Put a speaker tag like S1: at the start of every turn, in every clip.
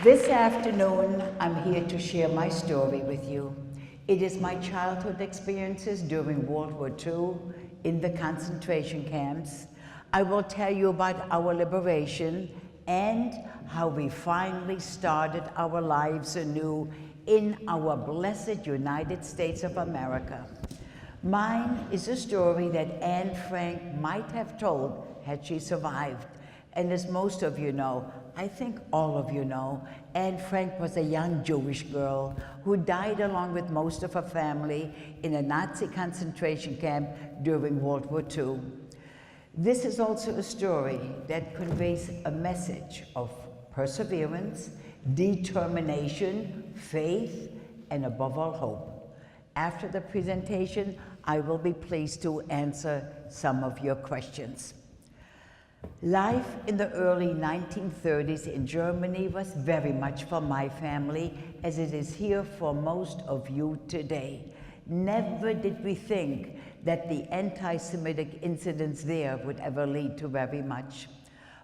S1: This afternoon, I'm here to share my story with you. It is my childhood experiences during World War II in the concentration camps. I will tell you about our liberation and how we finally started our lives anew in our blessed United States of America. Mine is a story that Anne Frank might have told had she survived. And as most of you know, I think all of you know, Anne Frank was a young Jewish girl who died along with most of her family in a Nazi concentration camp during World War II. This is also a story that conveys a message of perseverance, determination, faith, and above all, hope. After the presentation, I will be pleased to answer some of your questions. Life in the early 1930s in Germany was very much for my family, as it is here for most of you today. Never did we think that the anti-Semitic incidents there would ever lead to very much.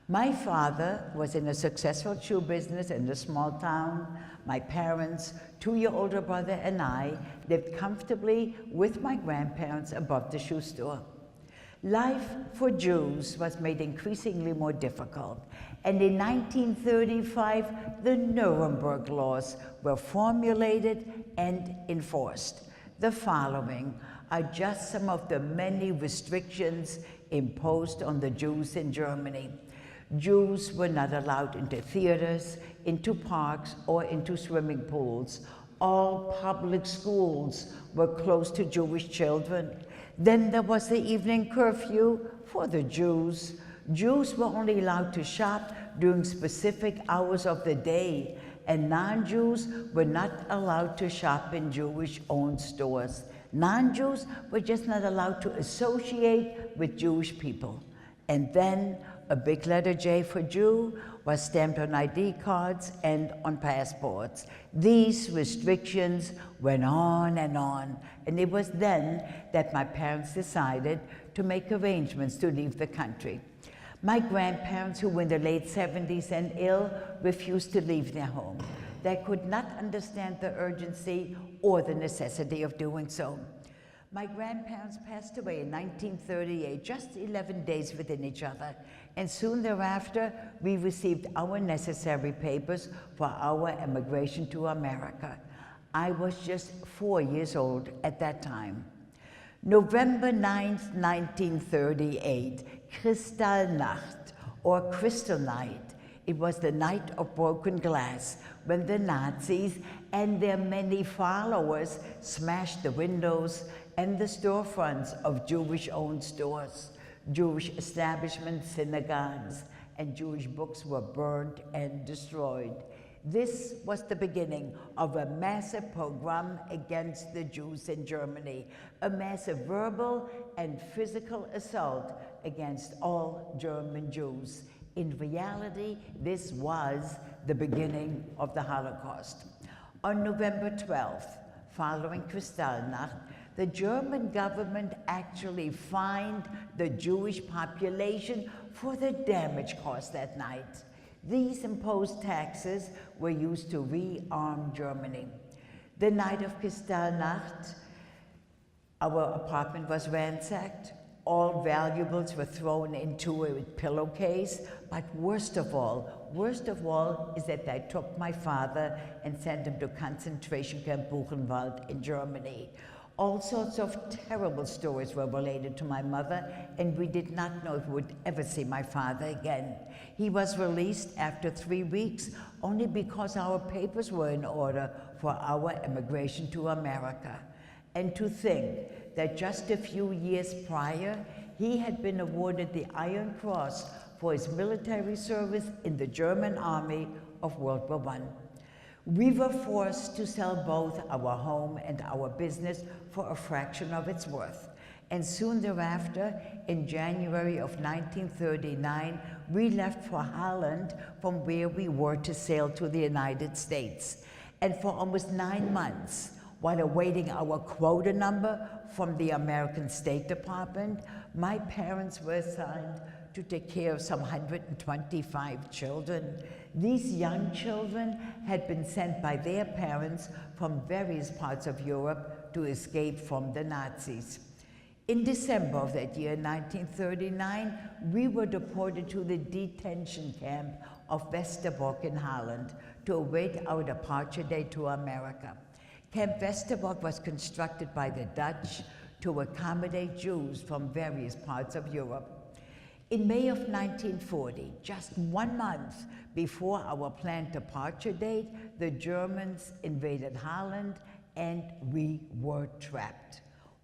S1: My father was in a successful shoe business in a small town. My parents, 2-year older brother, and I lived comfortably with my grandparents above the shoe store. Life for Jews was made increasingly more difficult, and in 1935, the Nuremberg laws were formulated and enforced. The following are just some of the many restrictions imposed on the Jews in Germany. Jews were not allowed into theaters, into parks, or into swimming pools. All public schools were closed to Jewish children. Then there was the evening curfew for the Jews. Jews were only allowed to shop during specific hours of the day, and non-Jews were not allowed to shop in Jewish-owned stores. Non-Jews were just not allowed to associate with Jewish people. And then a big letter J for Jew was stamped on ID cards and on passports. These restrictions went on, and it was then that my parents decided to make arrangements to leave the country. My grandparents, who were in the late 70s and ill, refused to leave their home. They could not understand the urgency or the necessity of doing so. My grandparents passed away in 1938, just 11 days within each other, and soon thereafter, we received our necessary papers for our emigration to America. I was just 4 years old at that time. November 9th, 1938, Kristallnacht, or Crystal Night. It was the night of broken glass, when the Nazis and their many followers smashed the windows and the storefronts of Jewish-owned stores. Jewish establishments, synagogues, and Jewish books were burned and destroyed. This was the beginning of a massive pogrom against the Jews in Germany, a massive verbal and physical assault against all German Jews. In reality, this was the beginning of the Holocaust. On November 12th, following Kristallnacht, the German government actually fined the Jewish population for the damage caused that night. These imposed taxes were used to rearm Germany. The night of Kristallnacht, our apartment was ransacked. All valuables were thrown into a pillowcase, but worst of all is that they took my father and sent him to concentration camp Buchenwald in Germany. All sorts of terrible stories were related to my mother, and we did not know if we would ever see my father again. He was released after 3 weeks only because our papers were in order for our immigration to America. And to think that just a few years prior, he had been awarded the Iron Cross for his military service in the German Army of World War I. We were forced to sell both our home and our business for a fraction of its worth. And soon thereafter, in January of 1939, we left for Holland, from where we were to sail to the United States. And for almost 9 months, while awaiting our quota number from the American State Department, my parents were assigned to take care of some 125 children. These young children had been sent by their parents from various parts of Europe to escape from the Nazis. In December of that year, 1939, we were deported to the detention camp of Westerbork in Holland to await our departure date to America. Camp Westerbork was constructed by the Dutch to accommodate Jews from various parts of Europe. In May of 1940, just 1 month before our planned departure date, the Germans invaded Holland and we were trapped.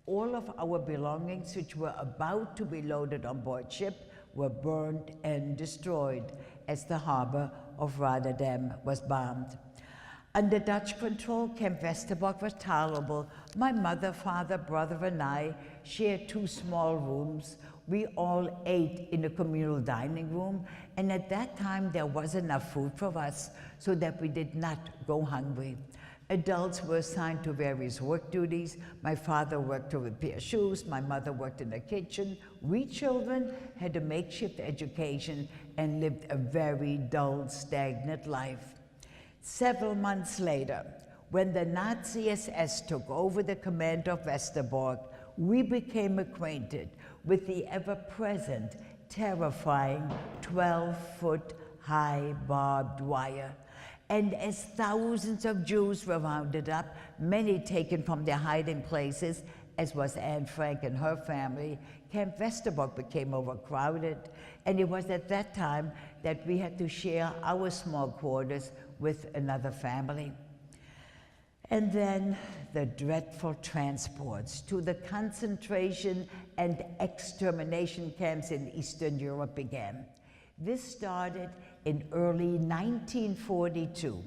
S1: All of our belongings, which were about to be loaded on board ship, were burned and destroyed as the harbor of Rotterdam was bombed. Under Dutch control, Camp Westerbork was tolerable. My mother, father, brother, and I shared 2 small rooms. We all ate in a communal dining room, and at that time there was enough food for us so that we did not go hungry. Adults were assigned to various work duties. My father worked to repair shoes, my mother worked in the kitchen. We children had a makeshift education and lived a very dull, stagnant life. Several months later, when the Nazi SS took over the command of Westerbork, we became acquainted with the ever-present, terrifying 12-foot high barbed wire. And as thousands of Jews were rounded up, many taken from their hiding places, as was Anne Frank and her family, Camp Westerbork became overcrowded, and it was at that time that we had to share our small quarters with another family. And then the dreadful transports to the concentration and extermination camps in Eastern Europe began. This started in early 1942,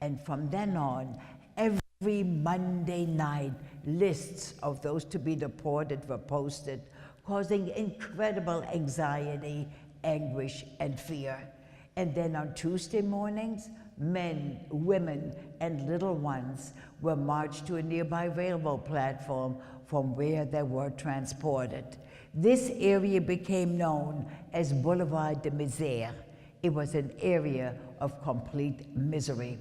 S1: and from then on, every Monday night, lists of those to be deported were posted, causing incredible anxiety, anguish, and fear. And then on Tuesday mornings, men, women, and little ones were marched to a nearby railroad platform from where they were transported. This area became known as Boulevard de Misère. It was an area of complete misery.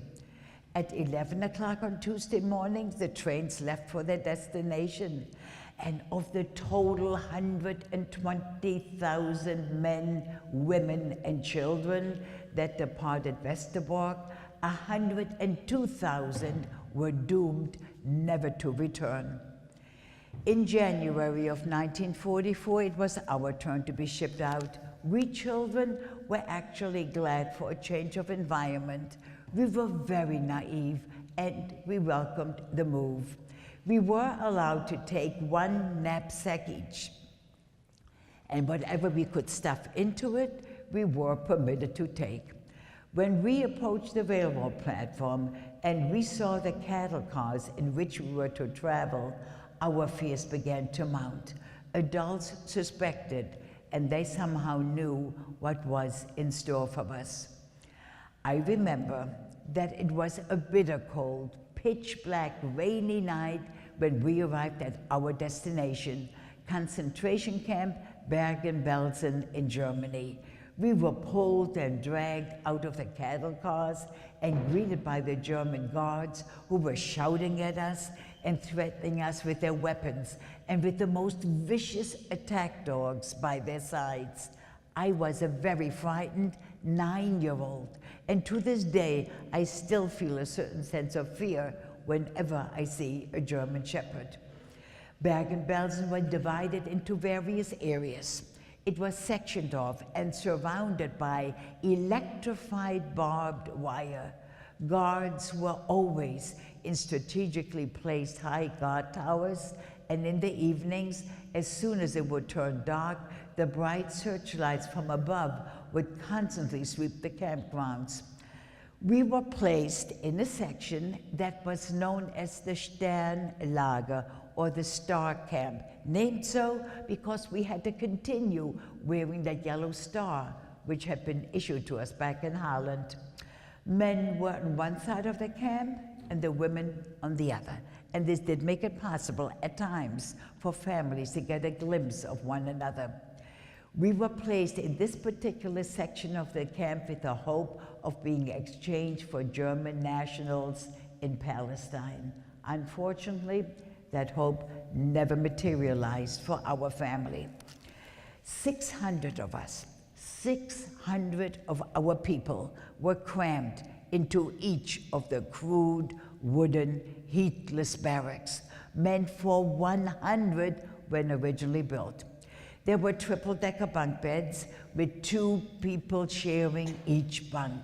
S1: At 11 o'clock on Tuesday mornings, the trains left for their destination. And of the total 120,000 men, women, and children that departed Westerbork, 102,000 were doomed never to return. In January of 1944, it was our turn to be shipped out. We children were actually glad for a change of environment. We were very naive, and we welcomed the move. We were allowed to take 1 knapsack each, and whatever we could stuff into it, we were permitted to take. When we approached the railroad platform and we saw the cattle cars in which we were to travel, our fears began to mount. Adults suspected, and they somehow knew what was in store for us. I remember that it was a bitter cold, pitch black, rainy night when we arrived at our destination, concentration camp Bergen-Belsen in Germany. We were pulled and dragged out of the cattle cars and greeted by the German guards who were shouting at us and threatening us with their weapons and with the most vicious attack dogs by their sides. I was a very frightened 9-year-old, and to this day, I still feel a certain sense of fear whenever I see a German Shepherd. Bergen-Belsen was divided into various areas. It was sectioned off and surrounded by electrified barbed wire. Guards were always in strategically placed high guard towers, and in the evenings, as soon as it would turn dark, the bright searchlights from above would constantly sweep the campgrounds. We were placed in a section that was known as the Sternlager, or the Star Camp, named so because we had to continue wearing that yellow star, which had been issued to us back in Holland. Men were on one side of the camp and the women on the other, and this did make it possible at times for families to get a glimpse of one another. We were placed in this particular section of the camp with the hope of being exchanged for German nationals in Palestine. Unfortunately, that hope never materialized for our family. 600 of us, 600 of our people were crammed into each of the crude, wooden, heatless barracks, meant for 100 when originally built. There were triple-decker bunk beds with 2 people sharing each bunk.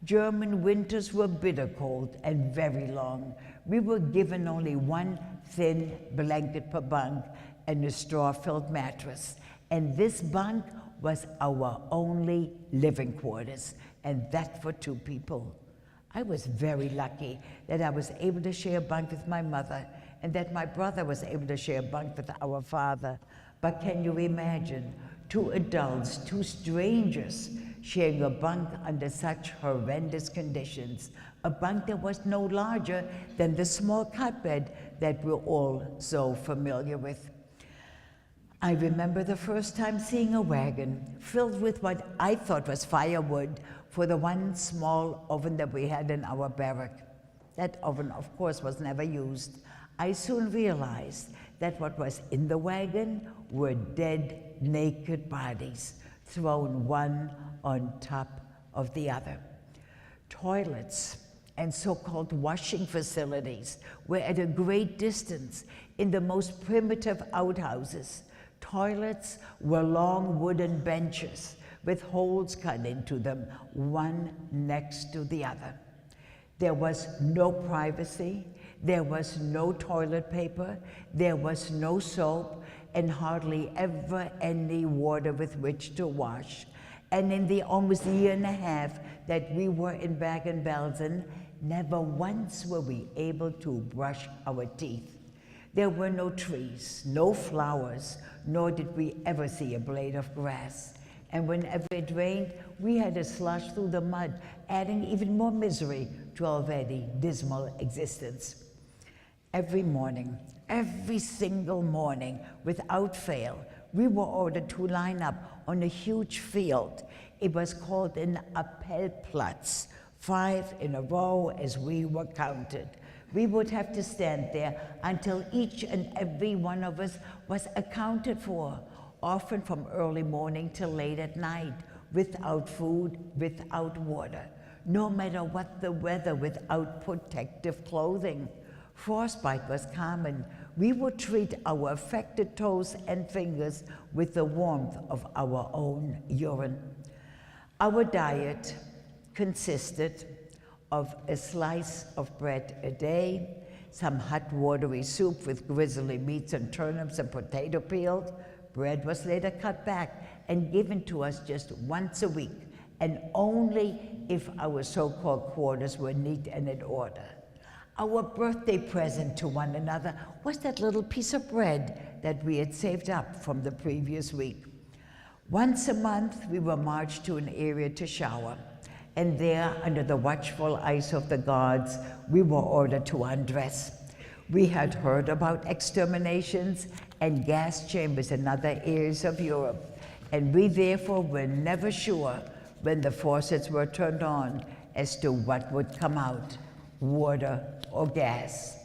S1: German winters were bitter cold and very long. We were given only 1 thin blanket per bunk and a straw-filled mattress. And this bunk was our only living quarters, and that for 2 people. I was very lucky that I was able to share a bunk with my mother and that my brother was able to share a bunk with our father. But can you imagine 2 adults, 2 strangers, sharing a bunk under such horrendous conditions? A bunk that was no larger than the small cot bed that we're all so familiar with. I remember the first time seeing a wagon filled with what I thought was firewood for the 1 small oven that we had in our barrack. That oven, of course, was never used. I soon realized that what was in the wagon were dead, naked bodies, thrown one on top of the other. Toilets and so-called washing facilities were at a great distance in the most primitive outhouses. Toilets were long wooden benches with holes cut into them, one next to the other. There was no privacy, there was no toilet paper, there was no soap, and hardly ever any water with which to wash. And in the almost year and a half that we were in Bergen-Belsen, never once were we able to brush our teeth. There were no trees, no flowers, nor did we ever see a blade of grass. And whenever it rained, we had to slush through the mud, adding even more misery to our already dismal existence. Every morning, every single morning, without fail, we were ordered to line up on a huge field. It was called an Appellplatz, 5 in a row as we were counted. We would have to stand there until each and every one of us was accounted for, often from early morning till late at night, without food, without water, no matter what the weather, without protective clothing. Frostbite was common. We would treat our affected toes and fingers with the warmth of our own urine. Our diet consisted of a slice of bread a day, some hot watery soup with grizzly meats and turnips and potato peels. Bread was later cut back and given to us just once a week, and only if our so-called quarters were neat and in order. Our birthday present to one another was that little piece of bread that we had saved up from the previous week. Once a month, we were marched to an area to shower, and there, under the watchful eyes of the guards, we were ordered to undress. We had heard about exterminations and gas chambers in other areas of Europe, and we therefore were never sure when the faucets were turned on as to what would come out, water or gas.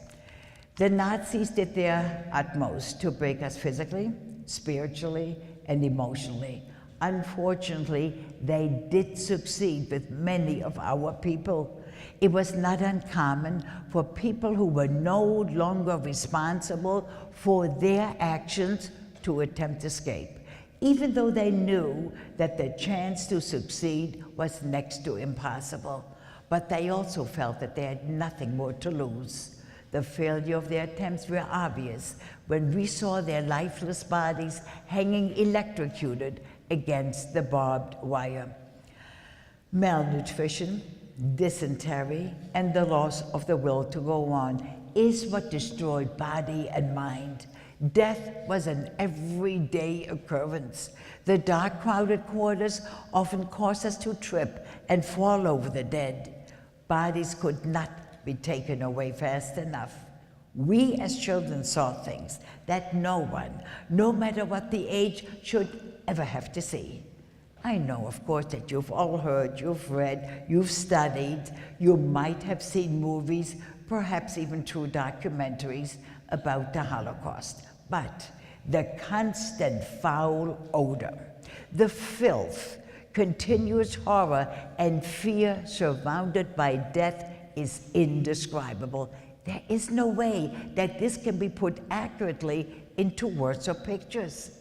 S1: The Nazis did their utmost to break us physically, spiritually, and emotionally. Unfortunately, they did succeed with many of our people. It was not uncommon for people who were no longer responsible for their actions to attempt escape, even though they knew that the chance to succeed was next to impossible. But they also felt that they had nothing more to lose. The failure of their attempts were obvious when we saw their lifeless bodies hanging electrocuted against the barbed wire. Malnutrition, dysentery, and the loss of the will to go on is what destroyed body and mind. Death was an everyday occurrence. The dark, crowded quarters often caused us to trip and fall over the dead. Bodies could not be taken away fast enough. We as children saw things that no one, no matter what the age, should ever have to see. I know, of course, that you've all heard, you've read, you've studied, you might have seen movies, perhaps even true documentaries about the Holocaust. But the constant foul odor, the filth, continuous horror, and fear surrounded by death is indescribable. There is no way that this can be put accurately into words or pictures.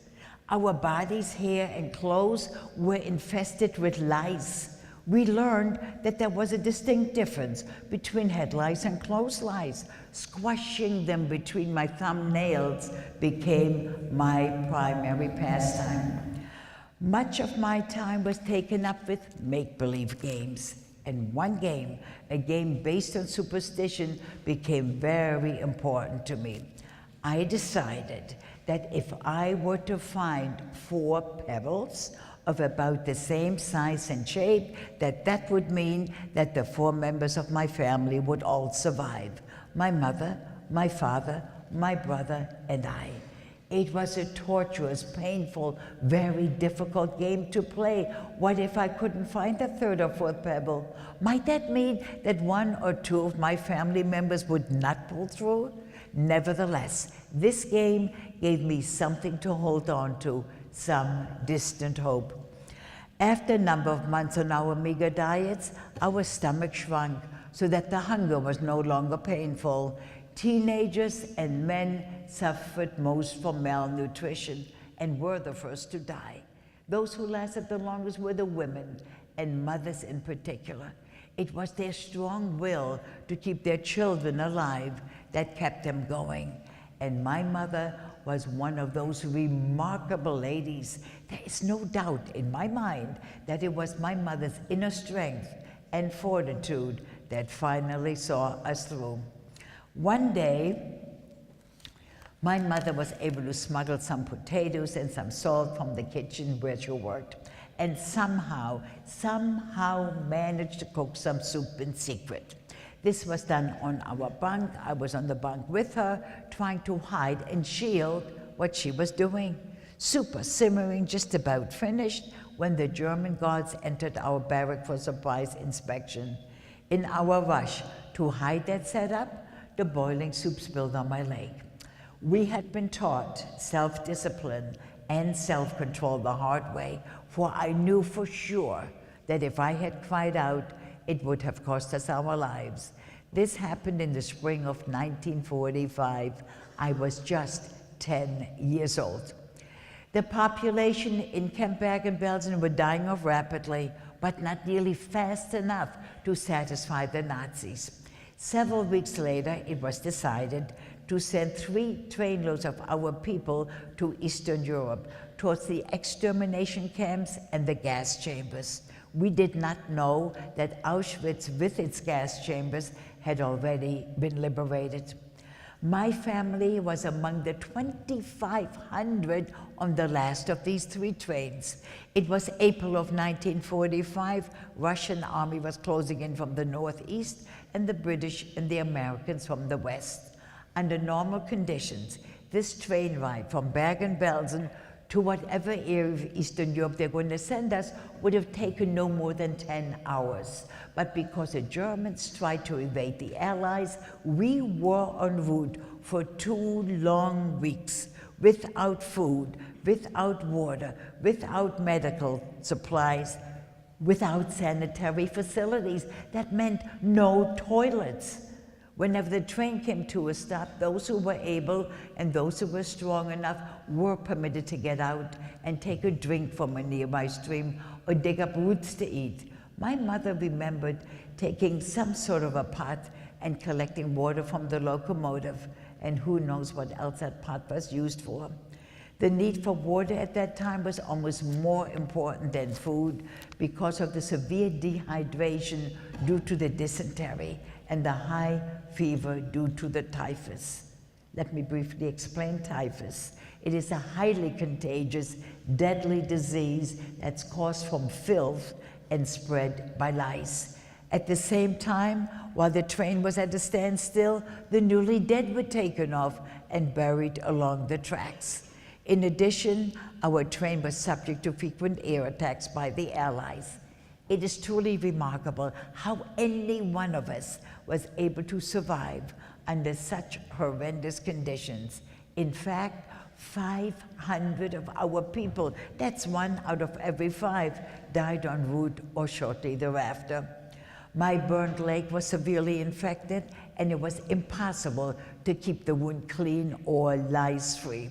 S1: Our bodies, hair, and clothes were infested with lice. We learned that there was a distinct difference between head lice and clothes lice. Squashing them between my thumbnails became my primary pastime. Much of my time was taken up with make-believe games. And one game, a game based on superstition, became very important to me. I decided that if I were to find 4 pebbles of about the same size and shape, that would mean that the 4 members of my family would all survive. My mother, my father, my brother, and I. It was a torturous, painful, very difficult game to play. What if I couldn't find the 3rd or 4th pebble? Might that mean that 1 or 2 of my family members would not pull through? Nevertheless, this game gave me something to hold on to, some distant hope. After a number of months on our meager diets, our stomach shrunk so that the hunger was no longer painful. Teenagers and men suffered most from malnutrition and were the first to die. Those who lasted the longest were the women, and mothers in particular. It was their strong will to keep their children alive that kept them going. And my mother was one of those remarkable ladies. There is no doubt in my mind that it was my mother's inner strength and fortitude that finally saw us through. One day, my mother was able to smuggle some potatoes and some salt from the kitchen where she worked, and somehow managed to cook some soup in secret. This was done on our bunk. I was on the bunk with her, trying to hide and shield what she was doing. Soup was simmering, just about finished, when the German guards entered our barrack for surprise inspection. In our rush to hide that setup, the boiling soup spilled on my leg. We had been taught self-discipline and self-control the hard way, for I knew for sure that if I had cried out, it would have cost us our lives. This happened in the spring of 1945. I was just 10 years old. The population in Camp Bergen-Belsen were dying off rapidly, but not nearly fast enough to satisfy the Nazis. Several weeks later, it was decided to send 3 trainloads of our people to Eastern Europe, towards the extermination camps and the gas chambers. We did not know that Auschwitz, with its gas chambers, had already been liberated. My family was among the 2,500 on the last of these 3 trains. It was April of 1945. Russian army was closing in from the northeast, and the British and the Americans from the west. Under normal conditions, this train ride from Bergen-Belsen to whatever area of Eastern Europe they're going to send us would have taken no more than 10 hours. But because the Germans tried to evade the Allies, we were en route for 2 long weeks, without food, without water, without medical supplies, without sanitary facilities. That meant no toilets. Whenever the train came to a stop, those who were able and those who were strong enough were permitted to get out and take a drink from a nearby stream or dig up roots to eat. My mother remembered taking some sort of a pot and collecting water from the locomotive, and who knows what else that pot was used for. The need for water at that time was almost more important than food because of the severe dehydration due to the dysentery and the high fever due to the typhus. Let me briefly explain typhus. It is a highly contagious, deadly disease that's caused from filth and spread by lice. At the same time, while the train was at a standstill, the newly dead were taken off and buried along the tracks. In addition, our train was subject to frequent air attacks by the Allies. It is truly remarkable how any one of us was able to survive under such horrendous conditions. In fact, 500 of our people, that's 1 out of every 5, died en route or shortly thereafter. My burned leg was severely infected, and it was impossible to keep the wound clean or lice-free.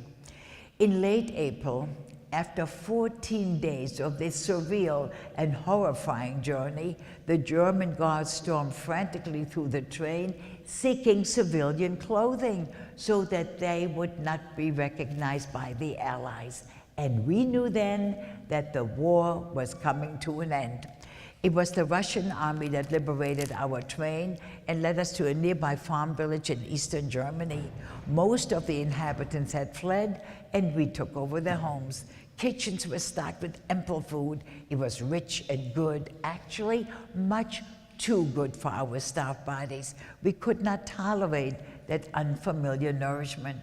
S1: In late April, after 14 days of this surreal and horrifying journey, the German guards stormed frantically through the train, seeking civilian clothing so that they would not be recognized by the Allies. And we knew then that the war was coming to an end. It was the Russian army that liberated our train and led us to a nearby farm village in eastern Germany. Most of the inhabitants had fled, and we took over their homes. Kitchens were stocked with ample food. It was rich and good, actually much too good for our starved bodies. We could not tolerate that unfamiliar nourishment.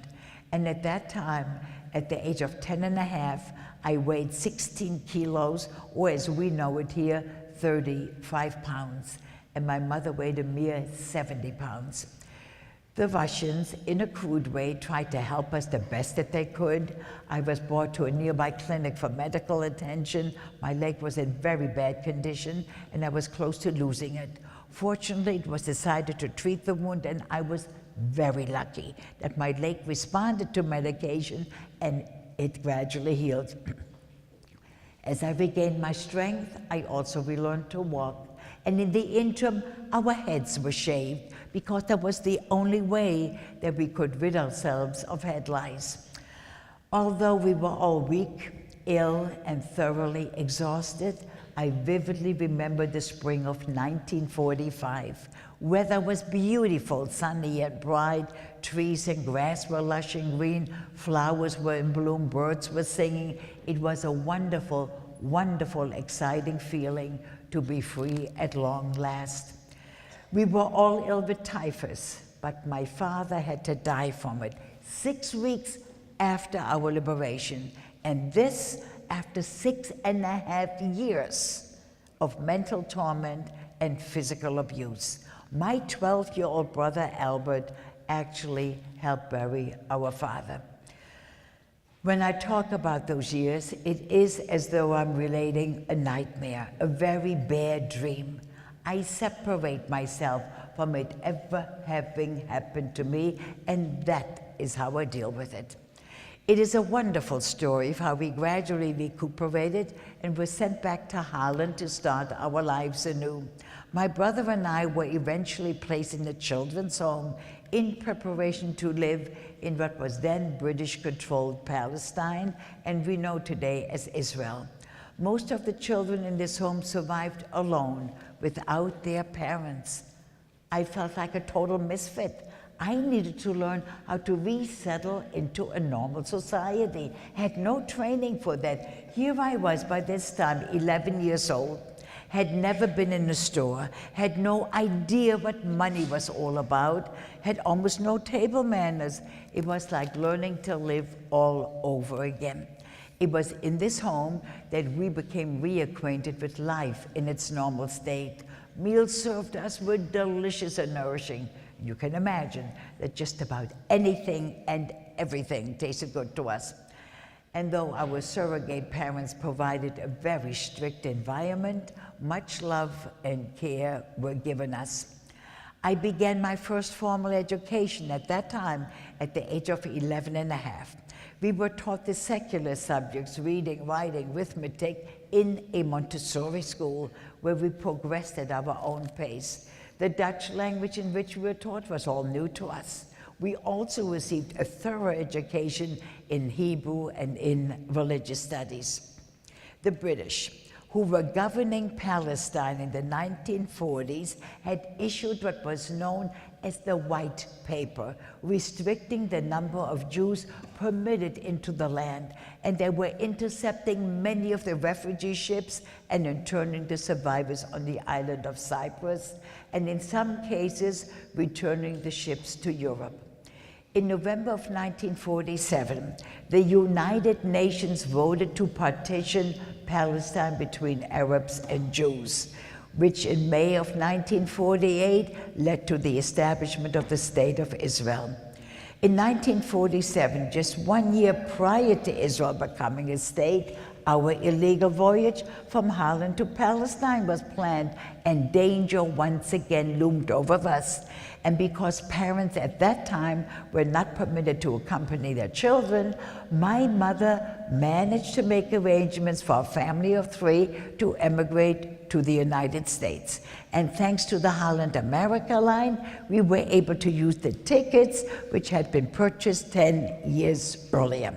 S1: And at that time, at the age of 10 and a half, I weighed 16 kilos, or as we know it here, 35 pounds, and my mother weighed a mere 70 pounds. The Russians, in a crude way, tried to help us the best that they could. I was brought to a nearby clinic for medical attention. My leg was in very bad condition, and I was close to losing it. Fortunately, it was decided to treat the wound, and I was very lucky that my leg responded to medication, and it gradually healed. As I regained my strength, I also relearned to walk. And in the interim, our heads were shaved because that was the only way that we could rid ourselves of head lice. Although we were all weak, ill, and thoroughly exhausted, I vividly remember the spring of 1945. Weather was beautiful, sunny and bright. Trees and grass were lush and green. Flowers were in bloom. Birds were singing. It was a wonderful, wonderful, exciting feeling to be free at long last. We were all ill with typhus, but my father had to die from it 6 weeks after our liberation, and this after 6.5 years of mental torment and physical abuse. My 12-year-old brother Albert actually helped bury our father. When I talk about those years, it is as though I'm relating a nightmare, a very bad dream. I separate myself from it ever having happened to me, and that is how I deal with it. It is a wonderful story of how we gradually recuperated and were sent back to Holland to start our lives anew. My brother and I were eventually placed in a children's home in preparation to live in what was then British-controlled Palestine, and we know today as Israel. Most of the children in this home survived alone, without their parents. I felt like a total misfit. I needed to learn how to resettle into a normal society. Had no training for that. Here I was by this time, 11 years old, had never been in a store, had no idea what money was all about, had almost no table manners. It was like learning to live all over again. It was in this home that we became reacquainted with life in its normal state. Meals served us were delicious and nourishing. You can imagine that just about anything and everything tasted good to us. And though our surrogate parents provided a very strict environment, much love and care were given us. I began my first formal education at that time at the age of 11 and a half. We were taught the secular subjects, reading, writing, arithmetic, in a Montessori school where we progressed at our own pace. The Dutch language in which we were taught was all new to us. We also received a thorough education in Hebrew and in religious studies. The British, who were governing Palestine in the 1940s, had issued what was known as the White Paper, restricting the number of Jews permitted into the land, and they were intercepting many of the refugee ships and interning the survivors on the island of Cyprus, and in some cases, returning the ships to Europe. In November of 1947, the United Nations voted to partition Palestine between Arabs and Jews, which in May of 1948 led to the establishment of the State of Israel. In 1947, just 1 year prior to Israel becoming a state, our illegal voyage from Holland to Palestine was planned, and danger once again loomed over us. And because parents at that time were not permitted to accompany their children, my mother managed to make arrangements for a family of 3 to emigrate to the United States. And thanks to the Holland America line, we were able to use the tickets which had been purchased 10 years earlier.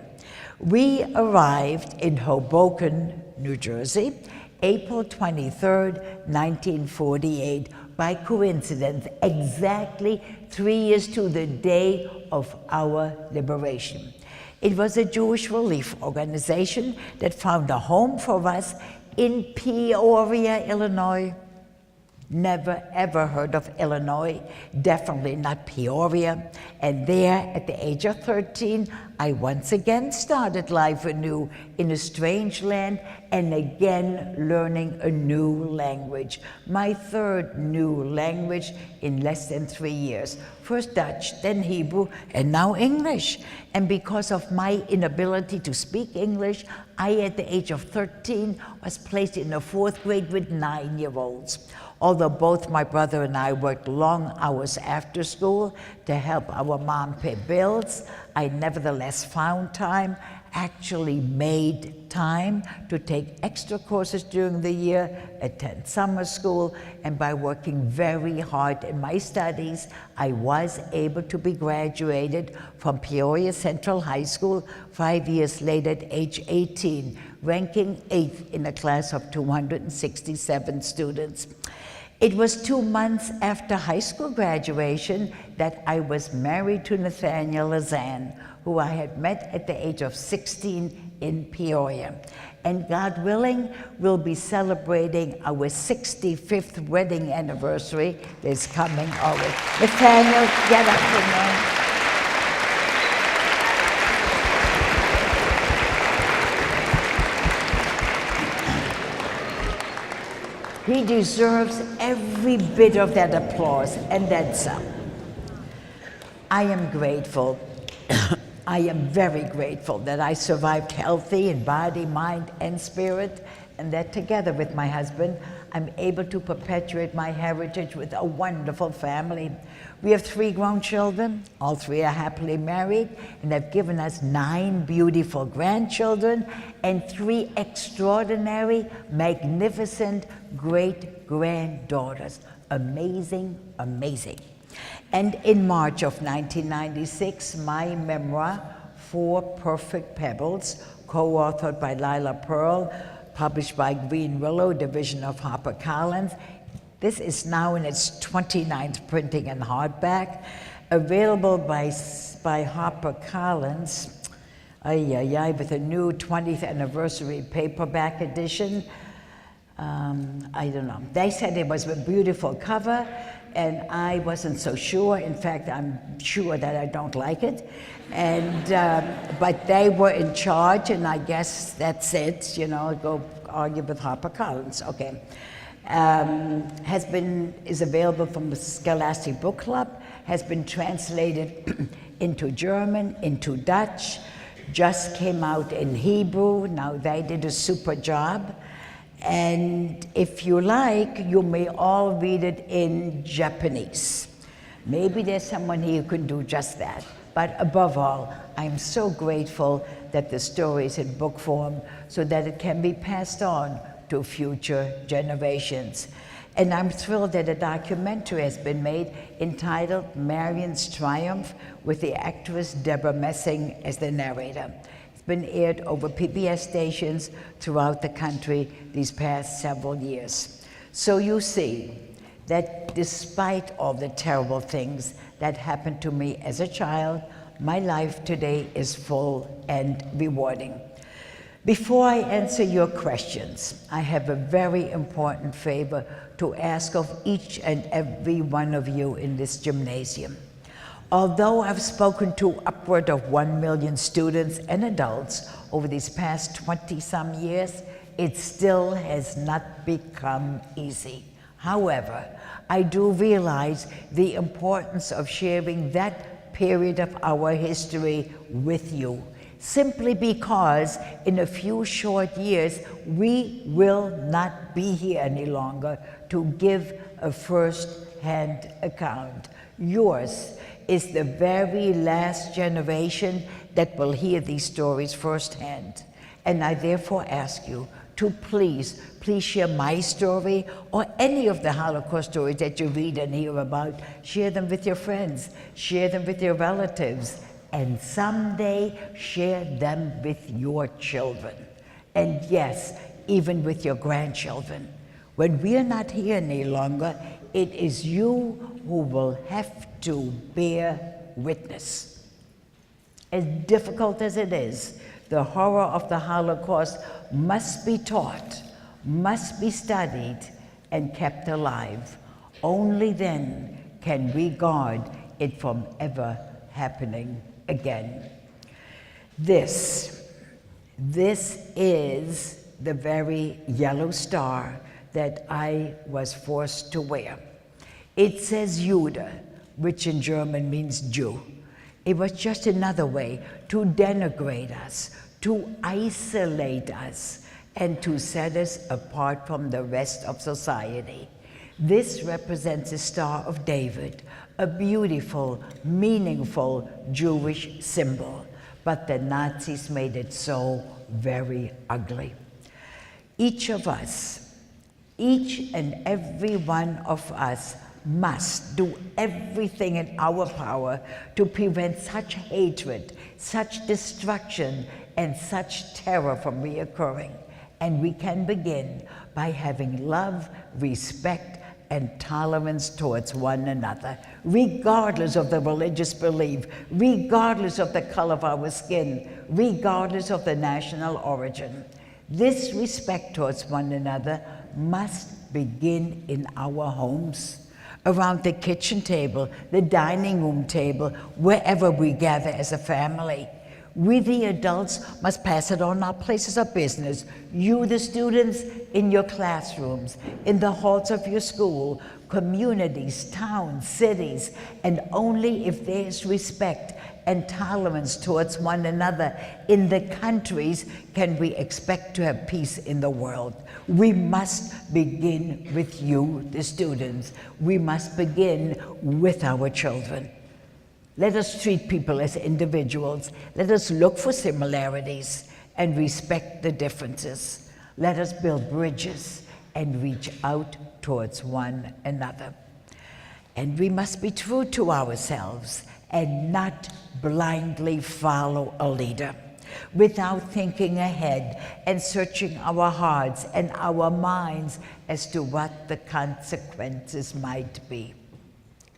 S1: We arrived in Hoboken, New Jersey, April 23rd, 1948, by coincidence, exactly 3 years to the day of our liberation. It was a Jewish relief organization that found a home for us in Peoria, Illinois. Never ever heard of Illinois, definitely not Peoria. And there, at the age of 13, I once again started life anew in a strange land, and again learning a new language. My third new language in less than 3 years. First Dutch, then Hebrew, and now English. And because of my inability to speak English, I, at the age of 13, was placed in the 4th grade with 9-year-olds. Although both my brother and I worked long hours after school to help our mom pay bills, I nevertheless found time, actually made time to take extra courses during the year, attend summer school, and by working very hard in my studies, I was able to be graduated from Peoria Central High School 5 years later at age 18, ranking 8th in a class of 267 students. It was 2 months after high school graduation that I was married to Nathaniel Lazan, who I had met at the age of 16 in Peoria. And God willing, we'll be celebrating our 65th wedding anniversary that's coming over. Nathaniel, get up for me. He deserves every bit of that applause, and then some. I am grateful. I am very grateful that I survived healthy in body, mind, and spirit, and that together with my husband, I'm able to perpetuate my heritage with a wonderful family. We have 3 grown children. All 3 are happily married and have given us 9 beautiful grandchildren and 3 extraordinary, magnificent great-granddaughters. Amazing, amazing. And in March of 1996, my memoir, 4 Perfect Pebbles, co-authored by Lila Pearl, published by Green Willow, division of HarperCollins. This is now in its 29th printing in hardback, available by HarperCollins, with a new 20th anniversary paperback edition. I don't know. They said it was a beautiful cover, and I wasn't so sure. In fact, I'm sure that I don't like it. And but they were in charge, and I guess that's it. You know, go argue with HarperCollins. Okay. Is available from the Scholastic Book Club. Has been translated into German, into Dutch. Just came out in Hebrew. Now they did a super job. And if you like, you may all read it in Japanese. Maybe there's someone here who can do just that. But above all, I'm so grateful that the story is in book form so that it can be passed on to future generations. And I'm thrilled that a documentary has been made entitled Marions Triumph with the actress Deborah Messing as the narrator. Been aired over PBS stations throughout the country these past several years. So you see that despite all the terrible things that happened to me as a child, my life today is full and rewarding. Before I answer your questions, I have a very important favor to ask of each and every one of you in this gymnasium. Although I've spoken to upward of 1 million students and adults over these past 20-some years, it still has not become easy. However, I do realize the importance of sharing that period of our history with you, simply because in a few short years, we will not be here any longer to give a first-hand account. Yours is the very last generation that will hear these stories firsthand. And I therefore ask you to please share my story or any of the Holocaust stories that you read and hear about. Share them with your friends, share them with your relatives, and someday share them with your children. And yes, even with your grandchildren. When we are not here any longer, it is you who will have to bear witness. As difficult as it is, the horror of the Holocaust must be taught, must be studied, and kept alive. Only then can we guard it from ever happening again. This is the very yellow star that I was forced to wear. It says Jude, which in German means Jew. It was just another way to denigrate us, to isolate us, and to set us apart from the rest of society. This represents the Star of David, a beautiful, meaningful Jewish symbol, but the Nazis made it so very ugly. Each of us, each and every one of us must do everything in our power to prevent such hatred, such destruction, and such terror from reoccurring. And we can begin by having love, respect, and tolerance towards one another, regardless of the religious belief, regardless of the color of our skin, regardless of the national origin. This respect towards one another must begin in our homes, around the kitchen table, the dining room table, wherever we gather as a family. We, the adults, must pass it on our places of business. You, the students, in your classrooms, in the halls of your school, communities, towns, cities, and only if there is respect and tolerance towards one another in the countries can we expect to have peace in the world. We must begin with you, the students. We must begin with our children. Let us treat people as individuals. Let us look for similarities and respect the differences. Let us build bridges and reach out towards one another. And we must be true to ourselves and not blindly follow a leader without thinking ahead and searching our hearts and our minds as to what the consequences might be.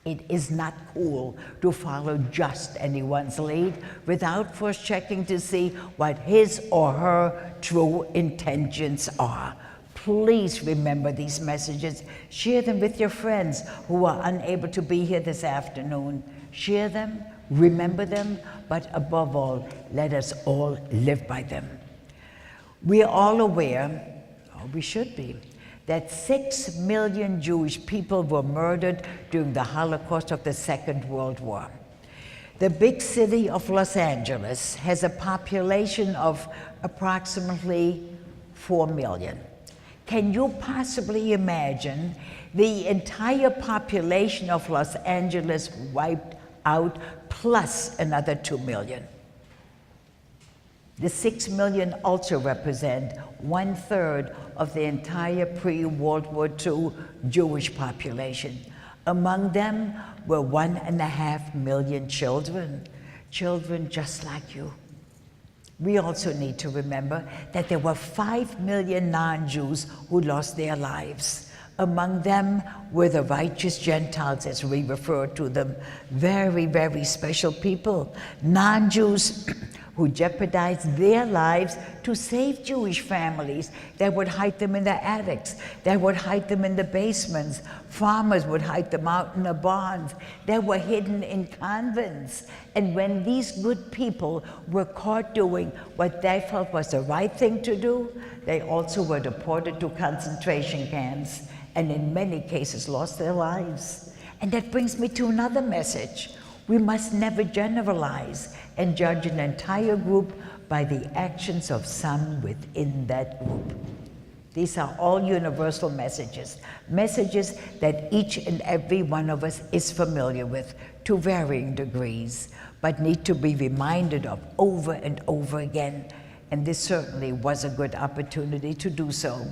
S1: It is not cool to follow just anyone's lead without first checking to see what his or her true intentions are. Please remember these messages. Share them with your friends who are unable to be here this afternoon. Share them, remember them, but above all, let us all live by them. We are all aware, or we should be, that 6 million Jewish people were murdered during the Holocaust of the Second World War. The big city of Los Angeles has a population of approximately 4 million. Can you possibly imagine the entire population of Los Angeles wiped out plus another 2 million? The 6 million also represent 1/3 of the entire pre-World War II Jewish population. Among them were 1.5 million children, children just like you. We also need to remember that there were 5 million non-Jews who lost their lives. Among them were the righteous Gentiles, as we refer to them, very, very special people. Non-Jews who jeopardized their lives to save Jewish families. They would hide them in the attics. They would hide them in the basements. Farmers would hide them out in the barns. They were hidden in convents. And when these good people were caught doing what they felt was the right thing to do, they also were deported to concentration camps, and in many cases lost their lives. And that brings me to another message. We must never generalize and judge an entire group by the actions of some within that group. These are all universal messages, messages that each and every one of us is familiar with to varying degrees, but need to be reminded of over and over again. And this certainly was a good opportunity to do so.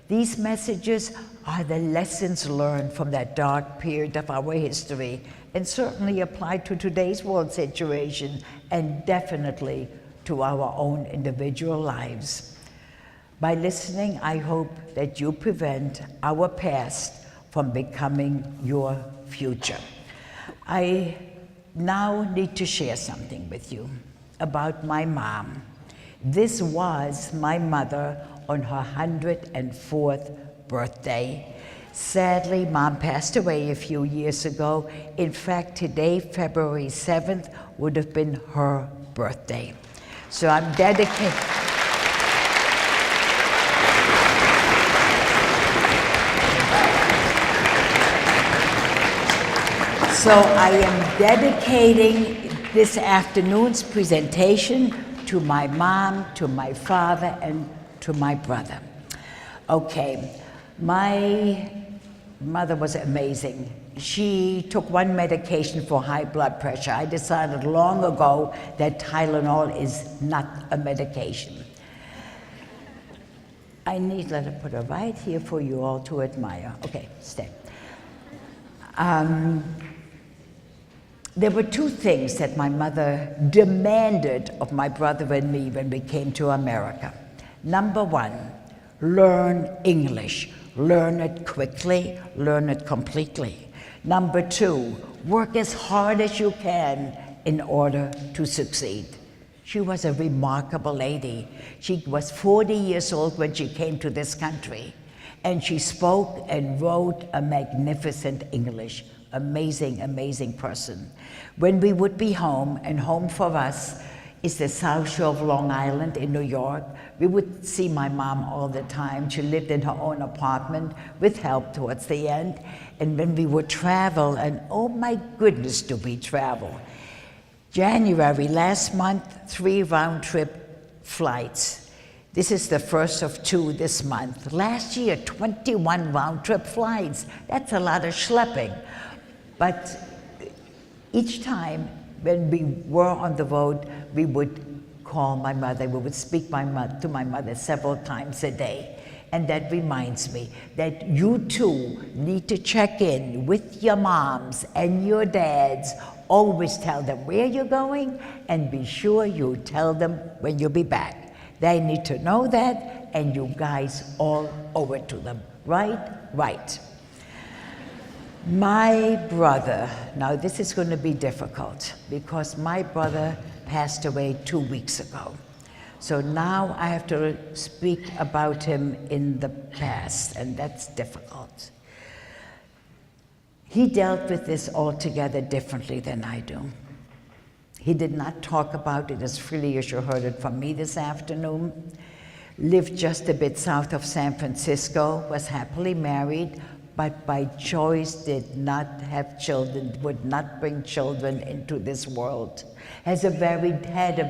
S1: These messages are the lessons learned from that dark period of our history, and certainly apply to today's world situation, and definitely to our own individual lives. By listening, I hope that you prevent our past from becoming your future. I now need to share something with you about my mom. This was my mother on her 104th birthday. Sadly, Mom passed away a few years ago. In fact, today, February 7th, would have been her birthday. So I'm dedicating. So I am dedicating this afternoon's presentation to my mom, to my father, and to my brother. Okay, my mother was amazing. She took one medication for high blood pressure. I decided long ago that Tylenol is not a medication. I need, let her put her right here for you all to admire. Okay, stay. There were two things that my mother demanded of my brother and me when we came to America. Number one, learn English. Learn it quickly, learn it completely. Number two, work as hard as you can in order to succeed. She was a remarkable lady. She was 40 years old when she came to this country, and she spoke and wrote a magnificent English. Amazing, amazing person. When we would be home, and home for us is the South Shore of Long Island in New York, we would see my mom all the time. She lived in her own apartment with help towards the end. And when we would travel, and oh my goodness, do we travel. January, last month, 3 round-trip flights. This is the first of 2 this month. Last year, 21 round-trip flights. That's a lot of schlepping. But each time when we were on the road, we would call my mother. We would speak to my mother several times a day. And that reminds me that you too need to check in with your moms and your dads. Always tell them where you're going, and be sure you tell them when you'll be back. They need to know that, and you guys all owe it to them. Right? Right. My brother, now this is going to be difficult because my brother passed away 2 weeks ago. So now I have to speak about him in the past, and that's difficult. He dealt with this altogether differently than I do. He did not talk about it as freely as you heard it from me this afternoon. Lived just a bit south of San Francisco, was happily married, but by choice did not have children, would not bring children into this world. Had a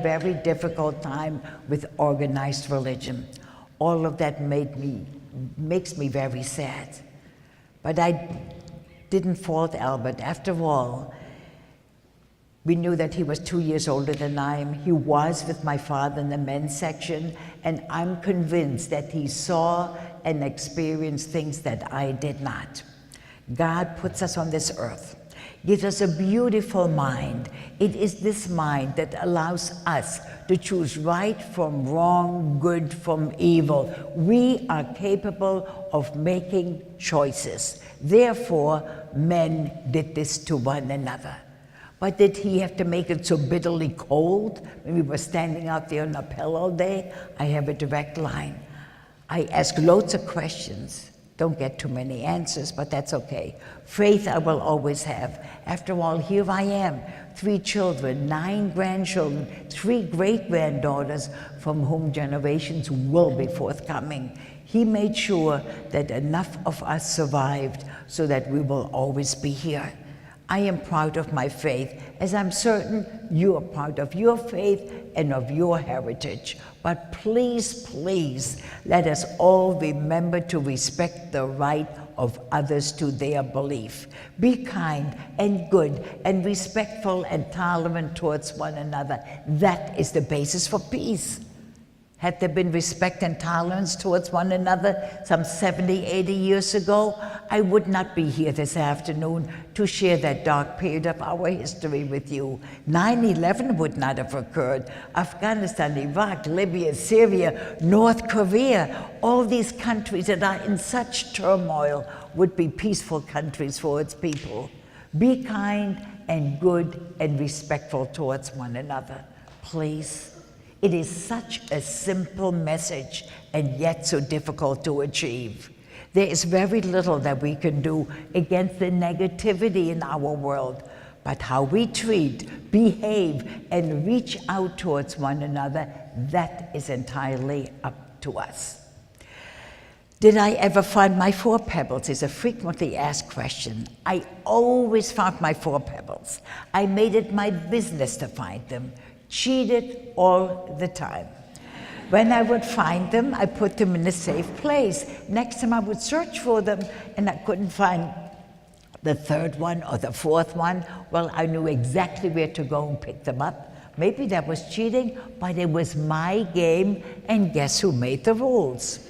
S1: very difficult time with organized religion. All of that makes me very sad. But I didn't fault Albert. After all, we knew that he was 2 years older than I am. He was with my father in the men's section, and I'm convinced that he saw and experienced things that I did not. God puts us on this earth, gives us a beautiful mind. It is this mind that allows us to choose right from wrong, good from evil. We are capable of making choices. Therefore, men did this to one another. But did he have to make it so bitterly cold when we were standing out there on Appel all day? I have a direct line. I ask loads of questions. Don't get too many answers, but that's okay. Faith I will always have. After all, here I am, 3 children, 9 grandchildren, 3 great-granddaughters from whom generations will be forthcoming. He made sure that enough of us survived so that we will always be here. I am proud of my faith, as I'm certain you are proud of your faith and of your heritage. But please, please, let us all remember to respect the right of others to their belief. Be kind and good and respectful and tolerant towards one another. That is the basis for peace. Had there been respect and tolerance towards one another some 70, 80 years ago, I would not be here this afternoon to share that dark period of our history with you. 9/11 would not have occurred. Afghanistan, Iraq, Libya, Syria, North Korea, all these countries that are in such turmoil would be peaceful countries for its people. Be kind and good and respectful towards one another, please. It is such a simple message and yet so difficult to achieve. There is very little that we can do against the negativity in our world, but how we treat, behave, and reach out towards one another, that is entirely up to us. Did I ever find my 4 pebbles is a frequently asked question. I always found my 4 pebbles. I made it my business to find them. Cheated all the time. When I would find them, I put them in a safe place. Next time I would search for them and I couldn't find the 3rd one or the 4th one. Well, I knew exactly where to go and pick them up. Maybe that was cheating, but it was my game, and guess who made the rules?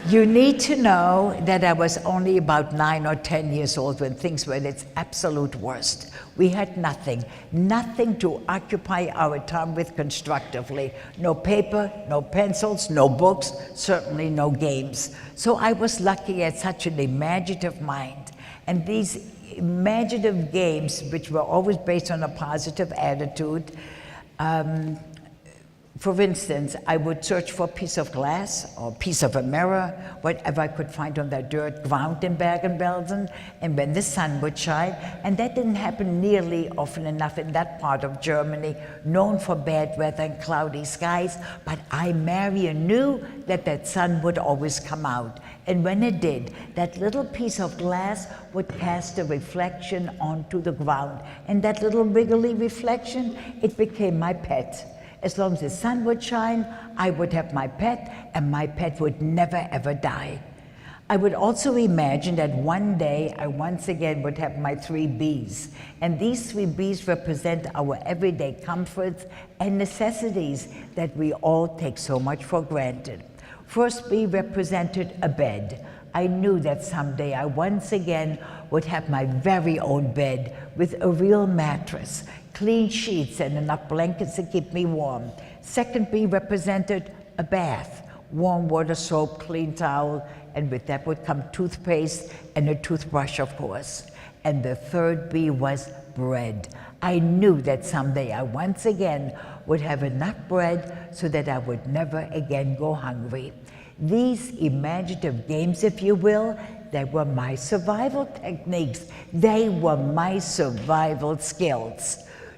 S1: You need to know that I was only about 9 or 10 years old when things were at its absolute worst. We had nothing to occupy our time with constructively. No paper, no pencils, no books, certainly no games. So I was lucky at such an imaginative mind. And these imaginative games, which were always based on a positive attitude, for instance, I would search for a piece of glass or a piece of a mirror, whatever I could find on that dirt ground in Bergen-Belsen, and when the sun would shine, and that didn't happen nearly often enough in that part of Germany, known for bad weather and cloudy skies, but I, Marion, knew that that sun would always come out. And when it did, that little piece of glass would cast a reflection onto the ground, and that little wiggly reflection, it became my pet. As long as the sun would shine, I would have my pet, and my pet would never ever die. I would also imagine that one day I once again would have my 3 Bs, and these 3 Bs represent our everyday comforts and necessities that we all take so much for granted. First B represented a bed. I knew that someday I once again would have my very own bed with a real mattress, clean sheets, and enough blankets to keep me warm. Second B represented a bath, warm water, soap, clean towel, and with that would come toothpaste and a toothbrush, of course. And the 3rd B was bread. I knew that someday I once again would have enough bread so that I would never again go hungry. These imaginative games, if you will, they were my survival techniques. They were my survival skills.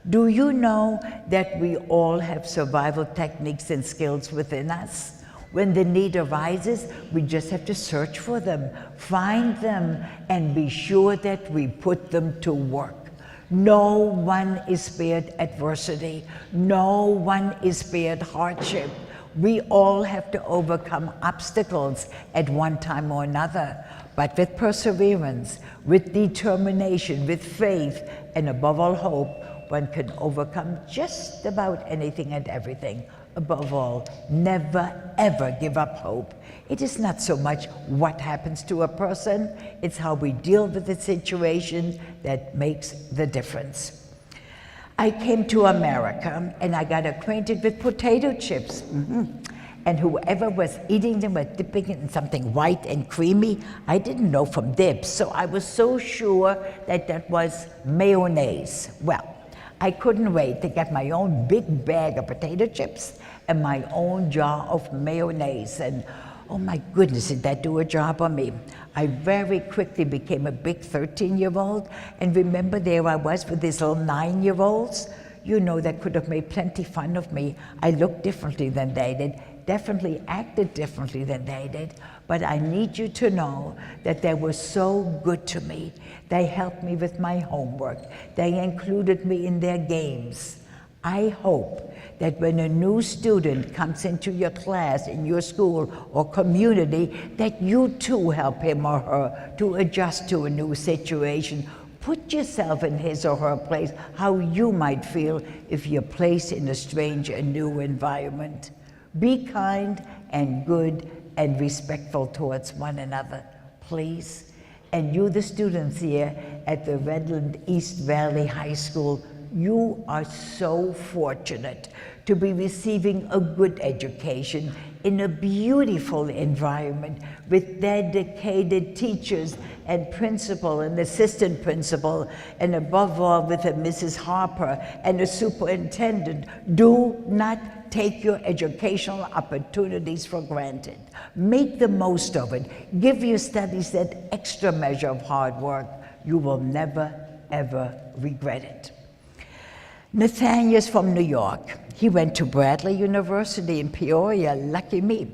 S1: Do you know that we all have survival techniques and skills within us? When the need arises, we just have to search for them, find them, and be sure that we put them to work. No one is spared adversity. No one is spared hardship. We all have to overcome obstacles at one time or another, but with perseverance, with determination, with faith, and above all hope, one can overcome just about anything and everything. Above all, never ever give up hope. It is not so much what happens to a person, it's how we deal with the situation that makes the difference. I came to America and I got acquainted with potato chips. And whoever was eating them was dipping it in something white and creamy. I didn't know from dips, so I was so sure that that was mayonnaise. Well, I couldn't wait to get my own big bag of potato chips and my own jar of mayonnaise. And oh my goodness, did that do a job on me? I very quickly became a big 13-year-old, and remember there I was with these little 9-year-olds. You know, that could have made plenty fun of me. I looked differently than they did, definitely acted differently than they did, but I need you to know that they were so good to me. They helped me with my homework. They included me in their games. I hope that when a new student comes into your class, in your school or community, that you too help him or her to adjust to a new situation. Put yourself in his or her place, how you might feel if you're placed in a strange and new environment. Be kind and good and respectful towards one another, please. And you, the students here at the Redlands East Valley High School, you are so fortunate to be receiving a good education in a beautiful environment with dedicated teachers and principal and assistant principal, and above all with a Mrs. Harper and a superintendent. Do not take your educational opportunities for granted. Make the most of it. Give your studies that extra measure of hard work. You will never, ever regret it. Nathaniel's from New York. He went to Bradley University in Peoria, lucky me.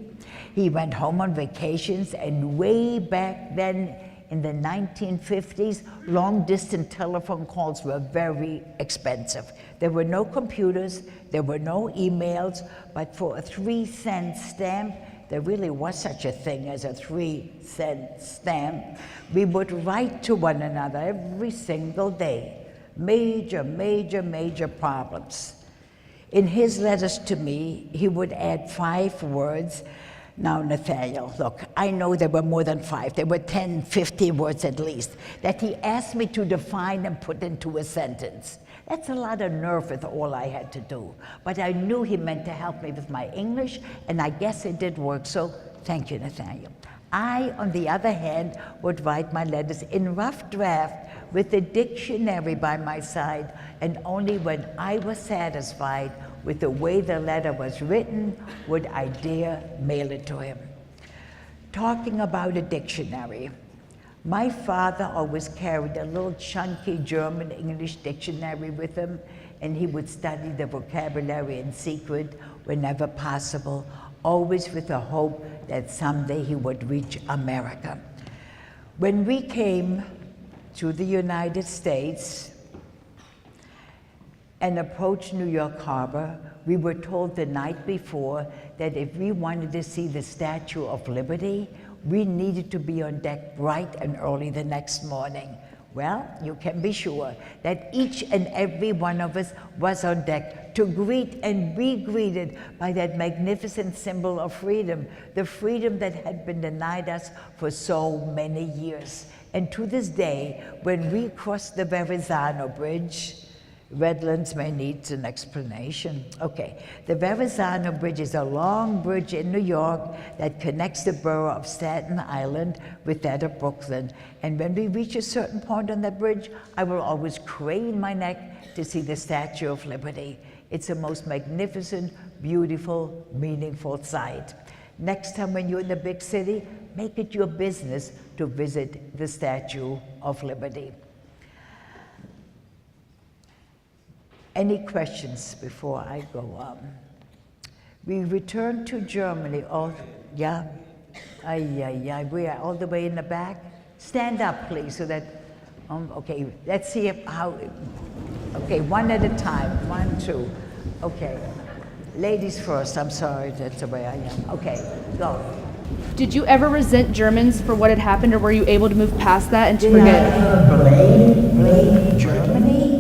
S1: He went home on vacations, and way back then in the 1950s, long-distance telephone calls were very expensive. There were no computers, there were no emails, but for a 3-cent stamp, there really was such a thing as a 3-cent stamp, we would write to one another every single day. Major, major, major problems. In his letters to me, he would add 5 words. Now, Nathaniel, look, I know there were more than 5. There were 10, 15 words at least that he asked me to define and put into a sentence. That's a lot of nerve with all I had to do. But I knew he meant to help me with my English, and I guess it did work, so thank you, Nathaniel. I, on the other hand, would write my letters in rough draft with the dictionary by my side, and only when I was satisfied with the way the letter was written would I dare mail it to him. Talking about a dictionary, my father always carried a little chunky German-English dictionary with him, and he would study the vocabulary in secret whenever possible, always with the hope that someday he would reach America. When we came to the United States and approached New York Harbor, we were told the night before that if we wanted to see the Statue of Liberty, we needed to be on deck bright and early the next morning. Well, you can be sure that each and every one of us was on deck to greet and be greeted by that magnificent symbol of freedom, the freedom that had been denied us for so many years. And to this day, when we crossed the Verrazano Bridge, Redlands may need an explanation. Okay, the Verrazano Bridge is a long bridge in New York that connects the borough of Staten Island with that of Brooklyn. And when we reach a certain point on that bridge, I will always crane my neck to see the Statue of Liberty. It's a most magnificent, beautiful, meaningful sight. Next time when you're in the big city, make it your business to visit the Statue of Liberty. Any questions before I go on? We returned to Germany. Oh, yeah? We are all the way in the back. Stand up, please, so that, okay, let's see how, okay, one at a time. 1, 2, okay. Ladies first, I'm sorry, that's the way I am. Okay, go.
S2: Did you ever resent Germans for what had happened, or were you able to move past that and to
S1: Did
S2: forget?
S1: I ever blame Germany?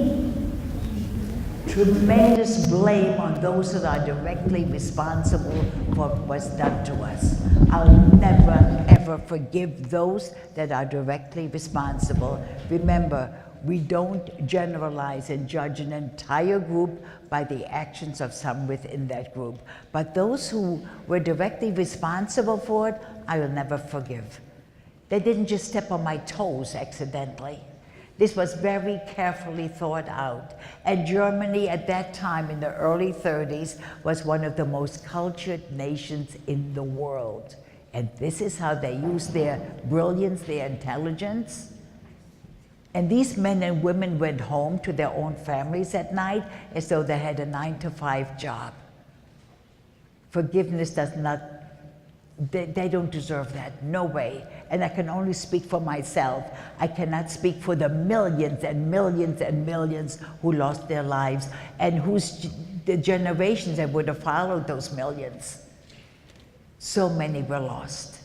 S1: Tremendous blame on those that are directly responsible for what was done to us. I'll never, ever forgive those that are directly responsible. Remember, We don't generalize and judge an entire group by the actions of some within that group. But those who were directly responsible for it, I will never forgive. They didn't just step on my toes accidentally. This was very carefully thought out. And Germany at that time, in the early 30s, was one of the most cultured nations in the world. And this is how they used their brilliance, their intelligence. And these men and women went home to their own families at night as though they had a 9-to-5 job. Forgiveness does not, they don't deserve that, no way. And I can only speak for myself. I cannot speak for the millions and millions and millions who lost their lives and the generations that would have followed those millions. So many were lost.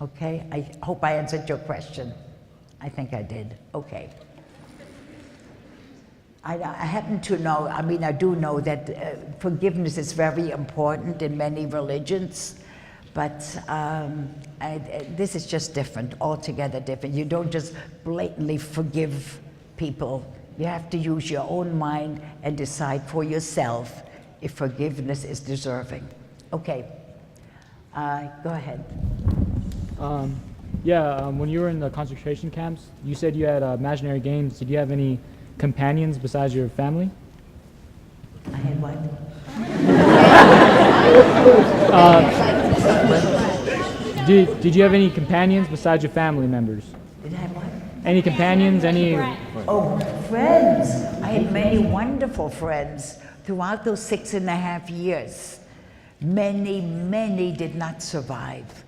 S1: Okay, I hope I answered your question. I think I did, okay. I happen to know, I mean, I do know that forgiveness is very important in many religions, but this is just different, altogether different. You don't just blatantly forgive people. You have to use your own mind and decide for yourself if forgiveness is deserving. Okay, go ahead.
S3: When you were in the concentration camps, you said you had imaginary games. Did you have any companions besides your family?
S1: I had what?
S3: Did you have any companions besides your family members?
S1: Did I have what?
S3: Any companions? Any?
S1: Oh, friends. I had many wonderful friends throughout those 6.5 years. Many did not survive.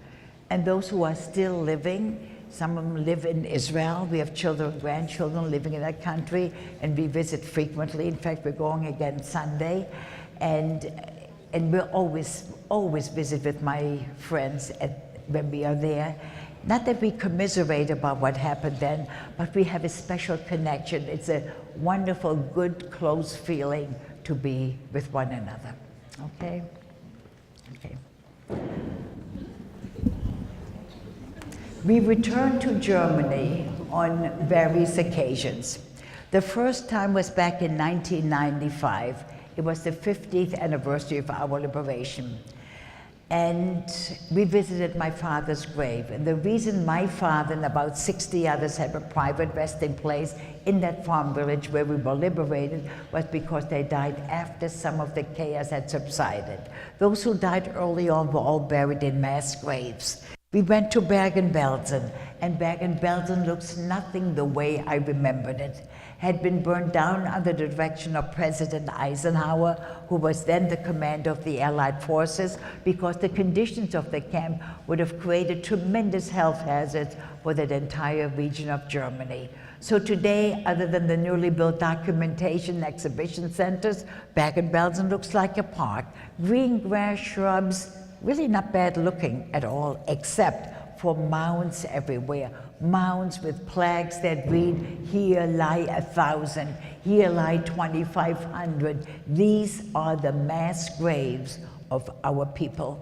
S1: And those who are still living, some of them live in Israel. We have children, grandchildren living in that country, and we visit frequently. In fact, we're going again Sunday. And we'll always visit with my friends when we are there. Not that we commiserate about what happened then, but we have a special connection. It's a wonderful, good, close feeling to be with one another. Okay? Okay. We returned to Germany on various occasions. The first time was back in 1995. It was the 50th anniversary of our liberation. And we visited my father's grave. And the reason my father and about 60 others had a private resting place in that farm village where we were liberated was because they died after some of the chaos had subsided. Those who died early on were all buried in mass graves. We went to Bergen-Belsen, and Bergen-Belsen looks nothing the way I remembered it. Had been burned down under the direction of President Eisenhower, who was then the commander of the Allied forces, because the conditions of the camp would have created tremendous health hazards for that entire region of Germany. So today, other than the newly built documentation and exhibition centers, Bergen-Belsen looks like a park. Green grass, shrubs, really not bad looking at all, except for mounds everywhere. Mounds with flags that read, "Here lie 1,000, here lie 2,500. These are the mass graves of our people."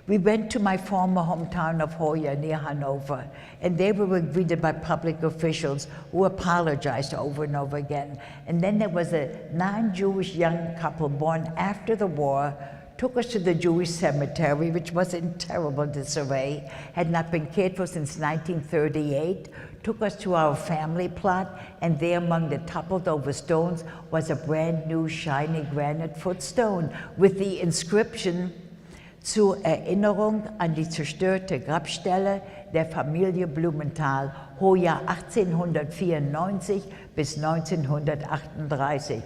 S1: We went to my former hometown of Hoya near Hanover, and they were greeted by public officials who apologized over and over again. And then there was a non-Jewish young couple born after the war, took us to the Jewish cemetery, which was in terrible disarray, had not been cared for since 1938, took us to our family plot, and there among the toppled over stones was a brand new shiny granite footstone with the inscription, "Zur Erinnerung an die zerstörte Grabstelle der Familie Blumenthal, Hoya 1894 bis 1938.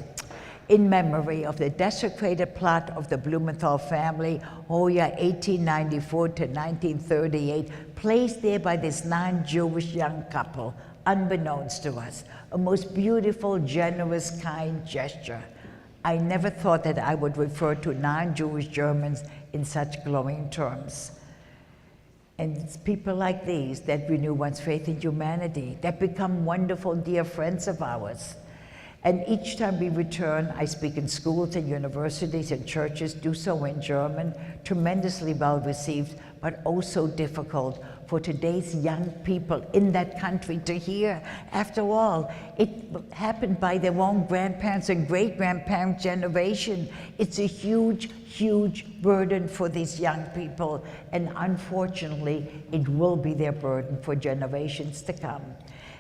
S1: In memory of the desecrated plot of the Blumenthal family, Hoya 1894 to 1938, placed there by this non-Jewish young couple, unbeknownst to us. A most beautiful, generous, kind gesture. I never thought that I would refer to non-Jewish Germans in such glowing terms. And it's people like these that renew one's faith in humanity, that become wonderful, dear friends of ours. And each time we return, I speak in schools and universities and churches, do so in German, tremendously well received but also difficult for today's young people in that country to hear. After all, it happened by their own grandparents and great-grandparents' generation. It's a huge, huge burden for these young people, and unfortunately, it will be their burden for generations to come.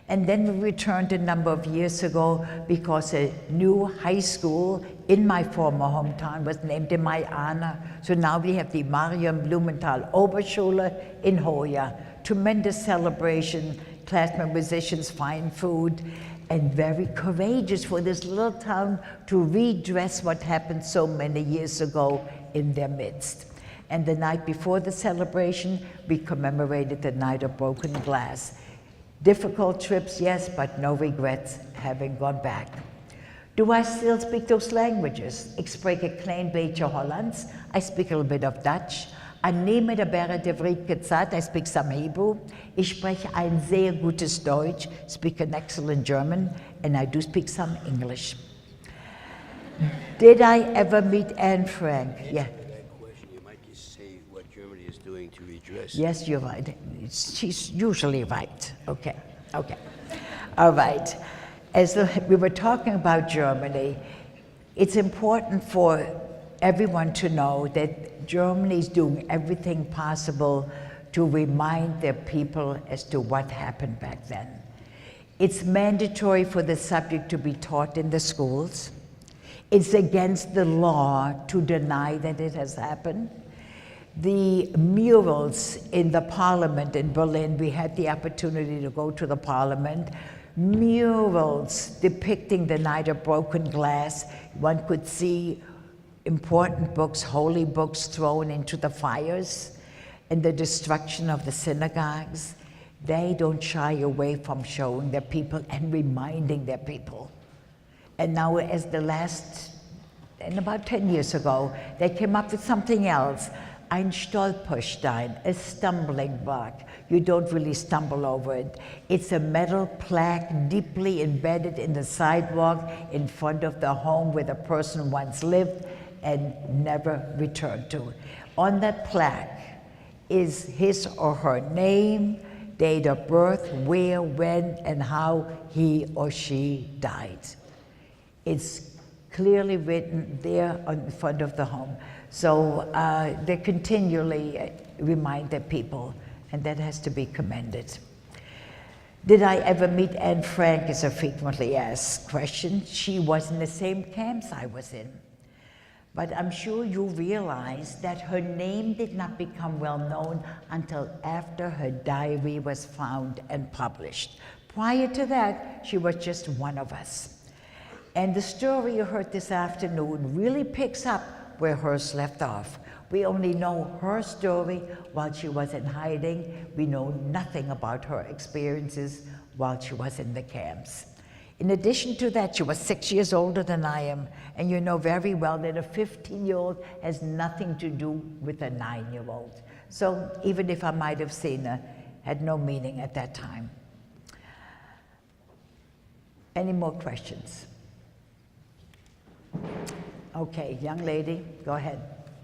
S1: And then we returned a number of years ago because a new high school in my former hometown was named in my honor. So now we have the Marion Blumenthal Oberschule in Hoya. Tremendous celebration, classmen, musicians, fine food, and very courageous for this little town to redress what happened so many years ago in their midst. And the night before the celebration, we commemorated the Night of Broken Glass. Difficult trips, yes, but no regrets having gone back. Do I still speak those languages? Ik spreek een klein beetje Hollands. I speak a little bit of Dutch. Annehme de Berre de Vrieketsat, I speak some Hebrew. Ich spreche ein sehr gutes Deutsch, speak an excellent German, and I do speak some English. Did I ever meet Anne Frank? Yeah.
S4: To redress.
S1: Yes, you're right. She's usually right. Okay, okay. All right. As we were talking about Germany, it's important for everyone to know that Germany is doing everything possible to remind their people as to what happened back then. It's mandatory for the subject to be taught in the schools. It's against the law to deny that it has happened. The murals in the parliament in Berlin, we had the opportunity to go to the parliament, murals depicting the Night of Broken Glass. One could see important books, holy books thrown into the fires, and the destruction of the synagogues. They don't shy away from showing their people and reminding their people. And now as and about 10 years ago, they came up with something else. Ein Stolperstein, a stumbling block. You don't really stumble over it. It's a metal plaque deeply embedded in the sidewalk in front of the home where the person once lived and never returned to. On that plaque is his or her name, date of birth, where, when, and how he or she died. It's clearly written there in front of the home. So they continually remind their people, and that has to be commended. Did I ever meet Anne Frank is a frequently asked question. She was in the same camps I was in. But I'm sure you realize that her name did not become well known until after her diary was found and published. Prior to that, she was just one of us. And the story you heard this afternoon really picks up where hers left off. We only know her story while she was in hiding. We know nothing about her experiences while she was in the camps. In addition to that, she was 6 years older than I am, and you know very well that a 15-year-old has nothing to do with a 9-year-old. So even if I might have seen her, had no meaning at that time. Any more questions? Okay, young lady, go ahead.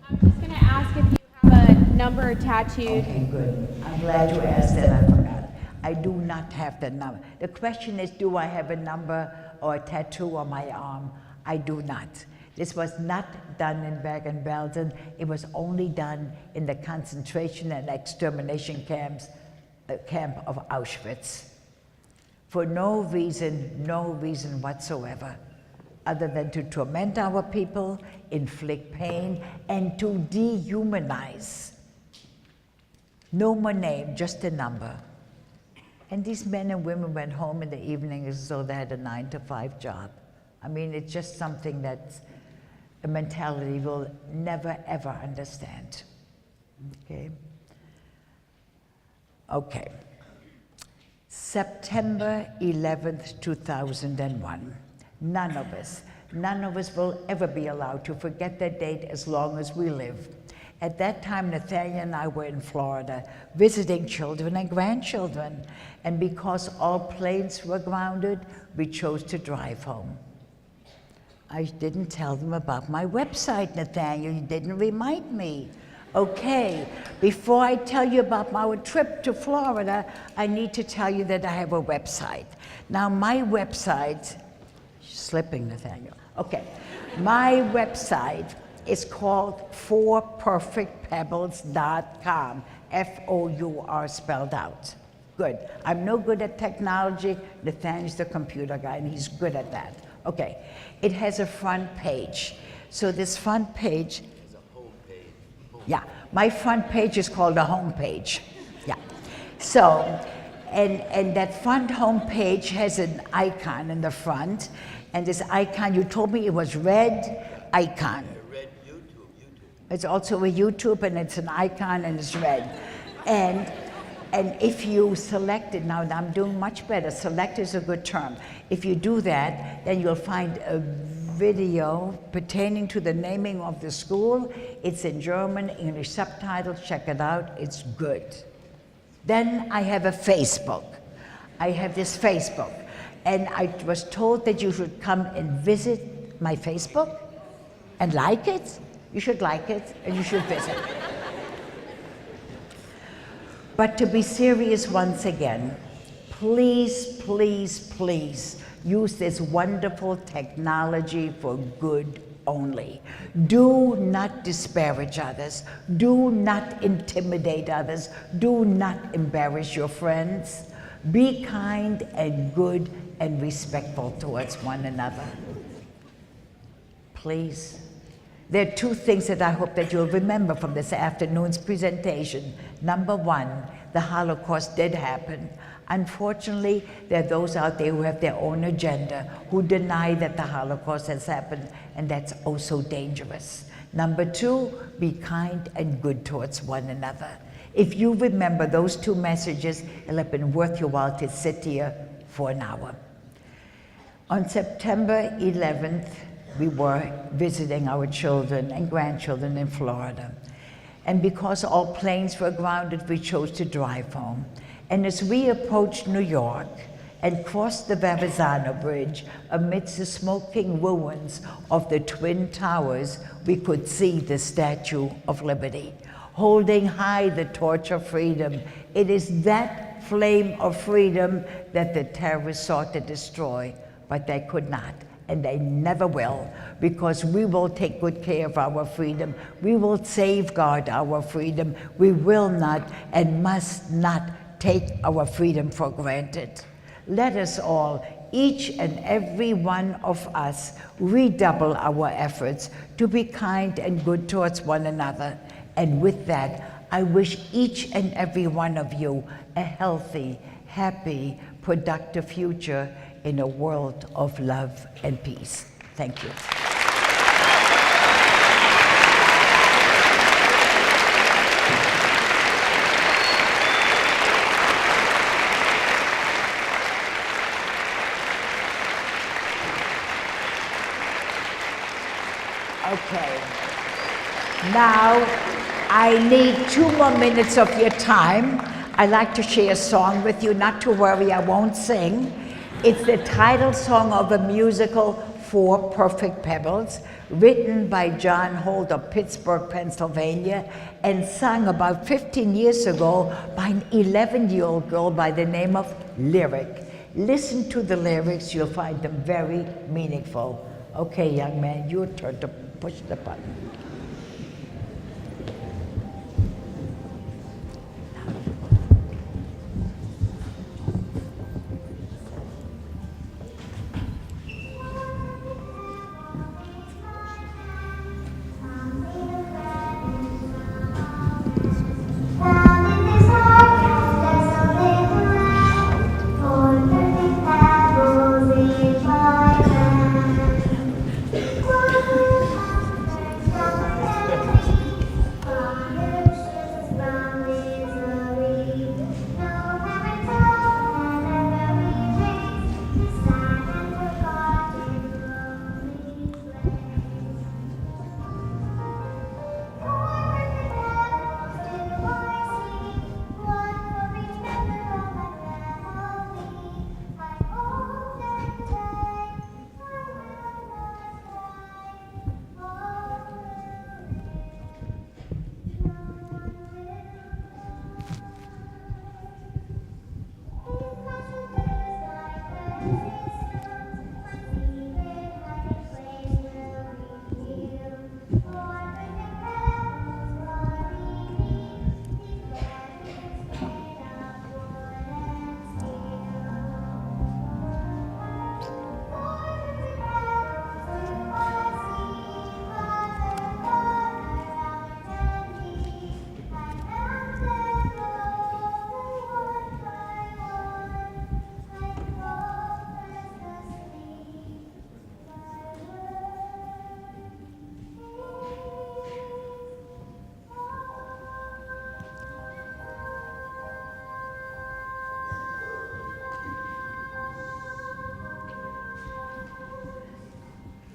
S2: I was just going to ask if you have a number tattooed.
S1: Okay, good. I'm glad you asked that, I forgot. I do not have the number. The question is, do I have a number or a tattoo on my arm? I do not. This was not done in Bergen-Belsen. It was only done in the concentration and extermination camps, camp of Auschwitz. For no reason whatsoever, other than to torment our people, inflict pain, and to dehumanize. No more name, just a number. And these men and women went home in the evening as though they had a 9-to-5 job. I mean, it's just something that's a mentality we'll never, ever understand. Okay? Okay. September 11th, 2001. None of us will ever be allowed to forget that date as long as we live. At that time, Nathaniel and I were in Florida, visiting children and grandchildren. And because all planes were grounded, we chose to drive home. I didn't tell them about my website, Nathaniel. You didn't remind me. Okay, before I tell you about my trip to Florida, I need to tell you that I have a website. Now, my website, slipping, Nathaniel. Okay, my website is called forperfectpebbles.com, F-O-U-R spelled out. Good. I'm no good at technology. Nathaniel's the computer guy, and he's good at that. Okay, it has a front page. So this front page, yeah, my front page is called a home page. Yeah. So, and that front home page has an icon in the front, and this icon, you told me it was red icon.
S4: Red YouTube.
S1: It's also a YouTube, and it's an icon, and it's red. And if you select it, now I'm doing much better, select is a good term. If you do that, then you'll find a video pertaining to the naming of the school. It's in German, English subtitles, check it out, it's good. Then I have a Facebook. I have this Facebook, and I was told that you should come and visit my Facebook and like it. You should like it, and you should visit. But to be serious once again, please, please, please use this wonderful technology for good only. Do not disparage others. Do not intimidate others. Do not embarrass your friends. Be kind and good and respectful towards one another. Please. There are two things that I hope that you'll remember from this afternoon's presentation. Number one, the Holocaust did happen. Unfortunately, there are those out there who have their own agenda, who deny that the Holocaust has happened, and that's oh so dangerous. Number two, be kind and good towards one another. If you remember those two messages, it'll have been worth your while to sit here for an hour. On September 11th, we were visiting our children and grandchildren in Florida. And because all planes were grounded, we chose to drive home. And as we approached New York and crossed the Verrazano Bridge amidst the smoking ruins of the Twin Towers, we could see the Statue of Liberty, holding high the torch of freedom. It is that flame of freedom that the terrorists sought to destroy, but they could not. And they never will, because we will take good care of our freedom. We will safeguard our freedom. We will not and must not take our freedom for granted. Let us all, each and every one of us, redouble our efforts to be kind and good towards one another. And with that, I wish each and every one of you a healthy, happy, productive future in a world of love and peace. Thank you. Okay. Now, I need 2 more minutes of your time. I'd like to share a song with you. Not to worry, I won't sing. It's the title song of a musical, For Perfect Pebbles, written by John Holt of Pittsburgh, Pennsylvania, and sung about 15 years ago by an 11-year-old girl by the name of Lyric. Listen to the lyrics, you'll find them very meaningful. Okay, young man, your turn to push the button.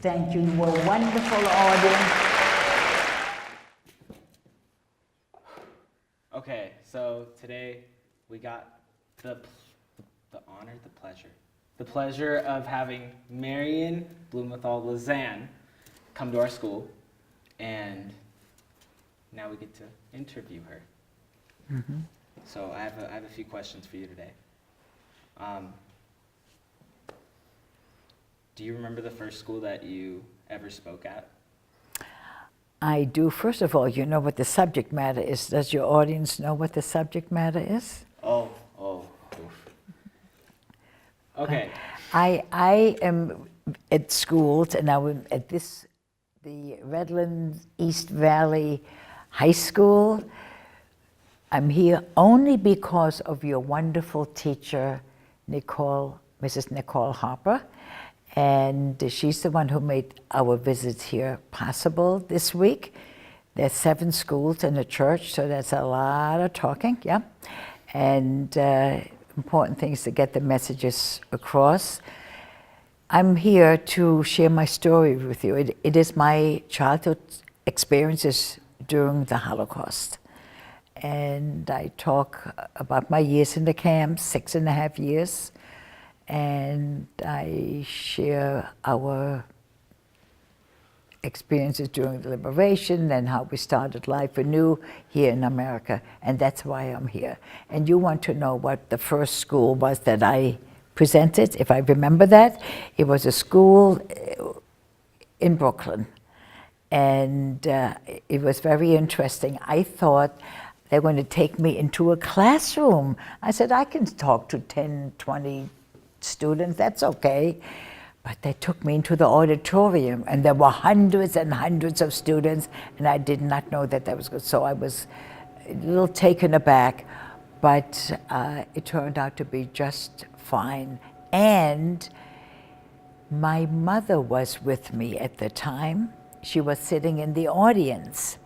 S1: Thank you. You were a wonderful audience.
S5: Okay, so today we got the honor, the pleasure of having Marion Lazan come to our school, and now we get to interview her. So I have a few questions for you today. Do you remember the first school that you ever spoke at?
S1: I do. First of all, you know what the subject matter is. Does your audience know what the subject matter is?
S5: Oof. Okay.
S1: I am at schools, and I'm at the Redlands East Valley High School. I'm here only because of your wonderful teacher, Mrs. Nicole Harper. And she's the one who made our visit here possible this week. There's 7 schools in the church, so that's a lot of talking, yeah? And important things to get the messages across. I'm here to share my story with you. It is my childhood experiences during the Holocaust. And I talk about my years in the camps, 6.5 years. And I share our experiences during the liberation and how we started life anew here in America. And that's why I'm here. And you want to know what the first school was that I presented, if I remember that. It was a school in Brooklyn. And it was very interesting. I thought they were going to take me into a classroom. I said, I can talk to 10, 20 students, that's okay. But they took me into the auditorium, and there were hundreds and hundreds of students, and I did not know that was good. So I was a little taken aback, but it turned out to be just fine. And my mother was with me at the time. She was sitting in the audience.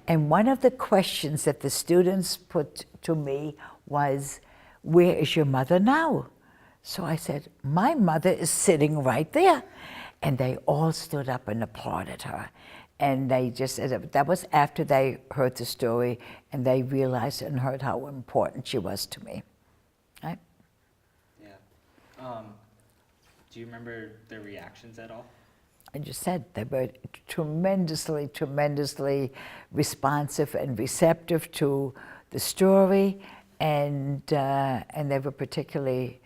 S1: And one of the questions that the students put to me was, where is your mother now? So I said, my mother is sitting right there. And they all stood up and applauded her. And they just said, that was after they heard the story and they realized and heard how important she was to me. Right?
S5: Yeah. Do you remember their reactions at all?
S1: I just said they were tremendously, tremendously responsive and receptive to the story. And they were particularly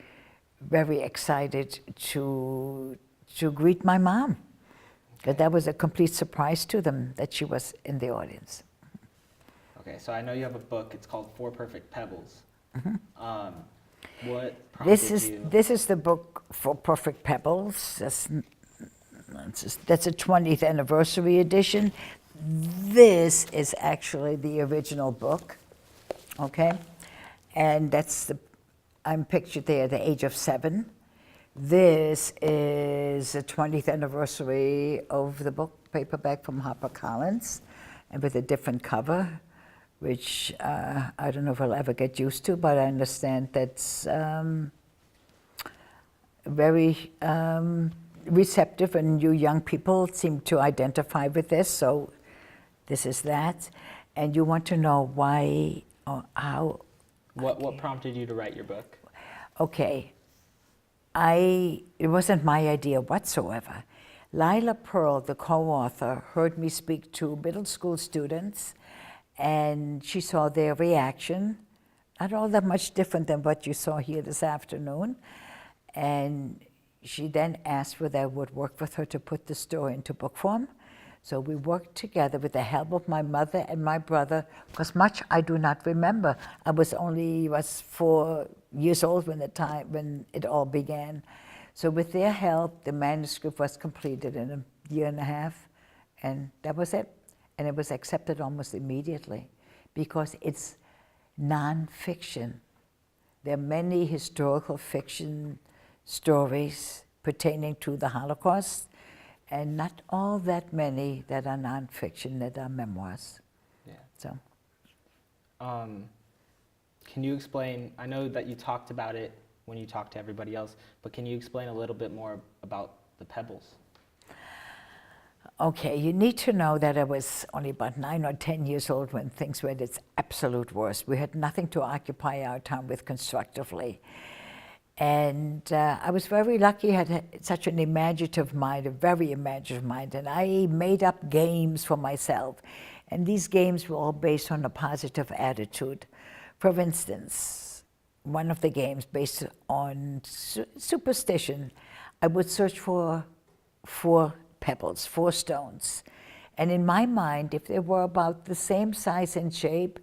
S1: very excited to greet my mom. Because that was a complete surprise to them that she was in the audience.
S5: Okay, so I know you have a book. It's called 4 Perfect Pebbles. What prompted you?
S1: This is the book, 4 Perfect Pebbles. That's a 20th anniversary edition. This is actually the original book, okay? And I'm pictured there at the age of 7. This is the 20th anniversary of the book, paperback from HarperCollins, and with a different cover, which I don't know if I'll ever get used to, but I understand that's very receptive, and you young people seem to identify with this, so this is that. And you want to know why or how.
S5: What prompted you to write your book?
S1: Okay, it wasn't my idea whatsoever. Lila Pearl, the co-author, heard me speak to middle school students, and she saw their reaction, not all that much different than what you saw here this afternoon. And she then asked whether I would work with her to put the story into book form. So we worked together with the help of my mother and my brother, because much I do not remember. I was 4 years old when it all began. So with their help, the manuscript was completed in a year and a half, and that was it. And it was accepted almost immediately, because it's nonfiction. There are many historical fiction stories pertaining to the Holocaust, and not all that many that are nonfiction, that are memoirs.
S5: Yeah.
S1: So.
S5: Can you explain, I know that you talked about it when you talked to everybody else, but can you explain a little bit more about the Pebbles?
S1: Okay, you need to know that I was only about 9 or 10 years old when things were at its absolute worst. We had nothing to occupy our time with constructively. And I was very lucky, had such an imaginative mind, a very imaginative mind, and I made up games for myself. And these games were all based on a positive attitude. For instance, one of the games based on superstition, I would search for 4 pebbles, 4 stones. And in my mind, if they were about the same size and shape,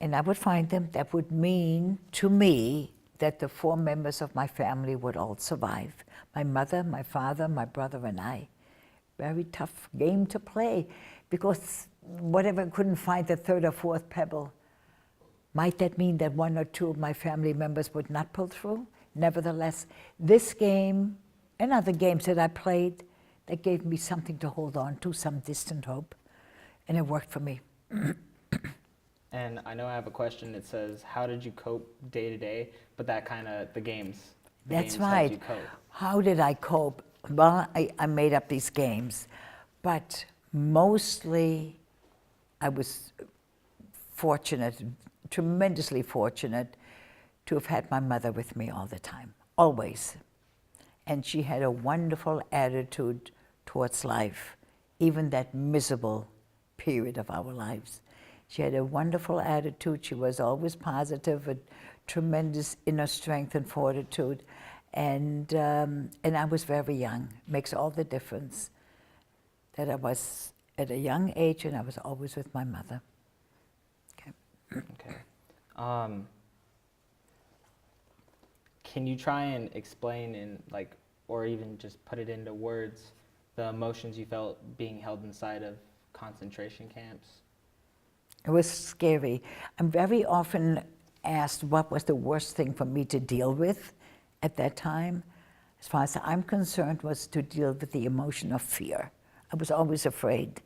S1: and I would find them, that would mean to me that the 4 members of my family would all survive. My mother, my father, my brother, and I. Very tough game to play, because whatever couldn't find the 3rd or 4th pebble, might that mean that 1 or 2 of my family members would not pull through? Nevertheless, this game and other games that I played, that gave me something to hold on to, some distant hope, and it worked for me.
S5: And I know I have a question that says, how did you cope day to day? But that kind of, the games.
S1: That's
S5: games helped you
S1: right.
S5: cope.
S1: How did I cope? Well, I made up these games, but mostly I was fortunate, tremendously fortunate, to have had my mother with me all the time, always. And she had a wonderful attitude towards life, even that miserable period of our lives. She had a wonderful attitude. She was always positive, a tremendous inner strength and fortitude. And I was very young. Makes all the difference that I was at a young age and I was always with my mother. Okay.
S5: Okay. Can you try and explain in or even just put it into words, the emotions you felt being held inside of concentration camps?
S1: It was scary. I'm very often asked what was the worst thing for me to deal with at that time. As far as I'm concerned, was to deal with the emotion of fear. I was always afraid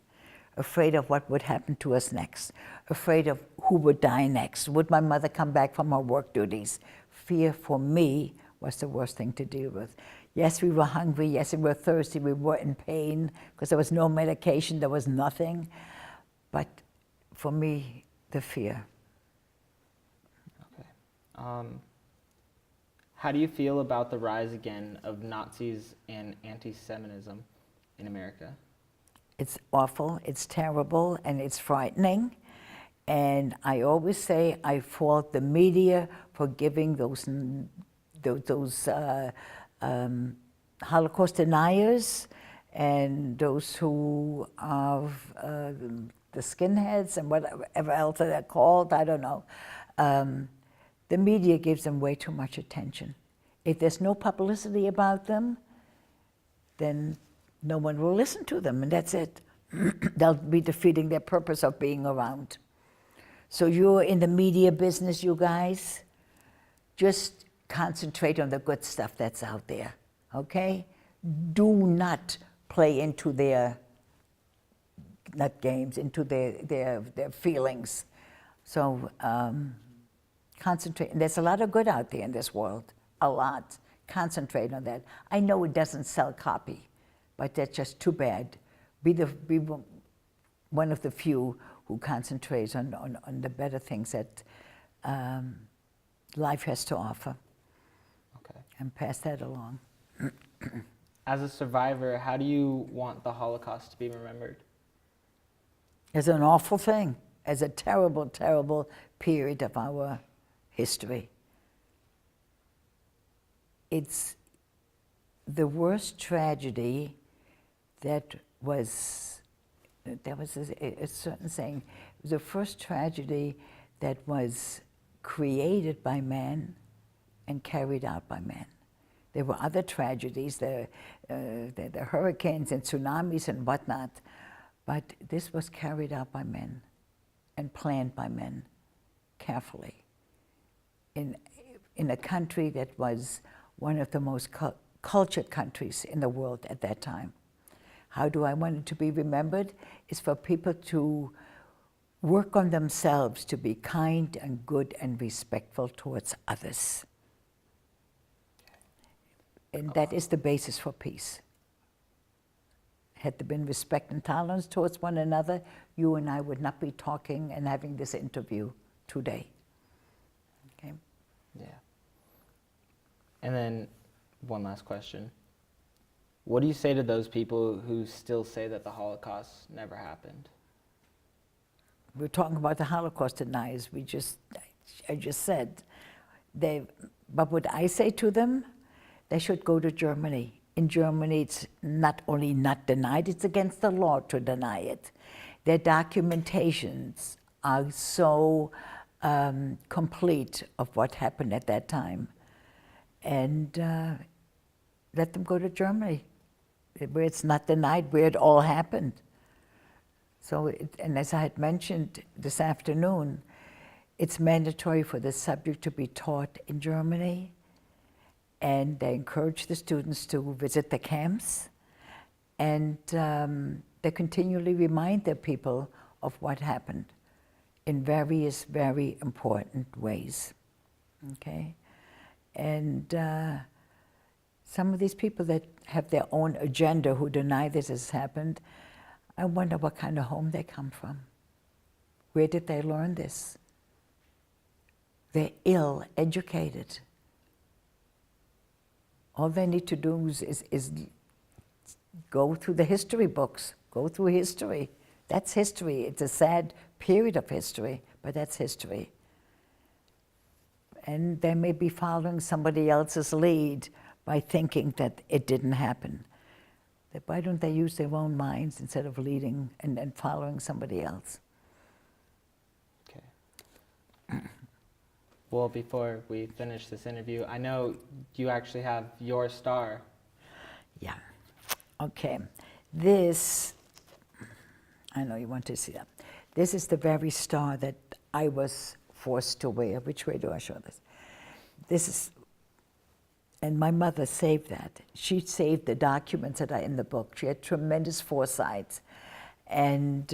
S1: of what would happen to us next, afraid of who would die next. Would my mother come back from her work duties? Fear for me was the worst thing to deal with. Yes, we were hungry. Yes, we were thirsty. We were in pain because there was no medication. There was nothing. But for me, the fear.
S5: Okay. How do you feel about the rise again of Nazis and anti-Semitism in America?
S1: It's awful, it's terrible, and it's frightening. And I always say I fault the media for giving those Holocaust deniers and those who are the skinheads and whatever else they're called, I don't know. The media gives them way too much attention. If there's no publicity about them, then no one will listen to them, and that's it. They'll be defeating their purpose of being around. So you're in the media business, you guys. Just concentrate on the good stuff that's out there, okay? Do not play into their, not games, into their feelings. So concentrate. And there's a lot of good out there in this world, a lot. Concentrate on that. I know it doesn't sell copy, but that's just too bad. Be one of the few who concentrates on the better things that life has to offer.
S5: Okay.
S1: And pass that along.
S5: As a survivor, how do you want the Holocaust to be remembered?
S1: As an awful thing, as a terrible, terrible period of our history. It's the worst tragedy there was a certain saying, it was the first tragedy that was created by man and carried out by man. There were other tragedies, the hurricanes and tsunamis and whatnot, but this was carried out by men and planned by men carefully in a country that was one of the most cultured countries in the world at that time. How do I want it to be remembered? It's for people to work on themselves to be kind and good and respectful towards others. And that is the basis for peace. had there been respect and tolerance towards one another, you and I would not be talking and having this interview today. Okay.
S5: Yeah. And then one last question. What do you say to those people who still say that the Holocaust never happened?
S1: We're talking about the Holocaust deniers. I just said, but what I say to them, they should go to Germany. In Germany, it's not only not denied, it's against the law to deny it. Their documentations are so complete of what happened at that time. And let them go to Germany, where it's not denied, where it all happened. So, and as I had mentioned this afternoon, it's mandatory for the subject to be taught in Germany, and they encourage the students to visit the camps, and they continually remind their people of what happened in various, very important ways, okay? And some of these people that have their own agenda who deny this has happened, I wonder what kind of home they come from. Where did they learn this? They're ill-educated. All they need to do is go through the history books, go through history. That's history. It's a sad period of history, but that's history. And they may be following somebody else's lead by thinking that it didn't happen. Why don't they use their own minds instead of leading and following somebody else?
S5: Okay. Well, before we finish this interview, I know you actually have your star.
S1: Yeah. Okay. This, I know you want to see that. This is the very star that I was forced to wear. Which way do I show this? This is, and my mother saved that. She saved the documents that are in the book. She had tremendous foresight. And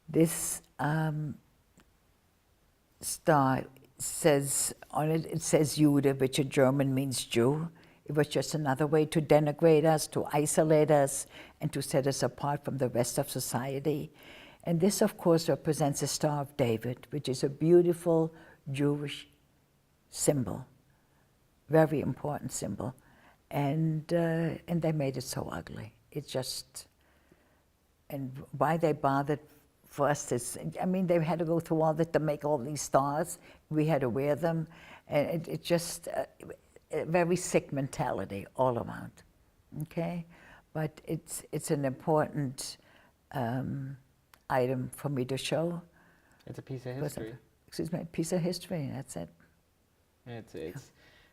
S1: this star says, on it, it says Jude, which in German means Jew. It was just another way to denigrate us, to isolate us, and to set us apart from the rest of society. And this, of course, represents the Star of David, which is a beautiful Jewish symbol, very important symbol. And they made it so ugly. It just, and why they bothered for us is, I mean, they had to go through all that to make all these stars. We had to wear them. And it just, a very sick mentality all around, okay? But it's an important item for me to show.
S5: It's a piece of history.
S1: Excuse me, a piece of history, that's it.
S5: It's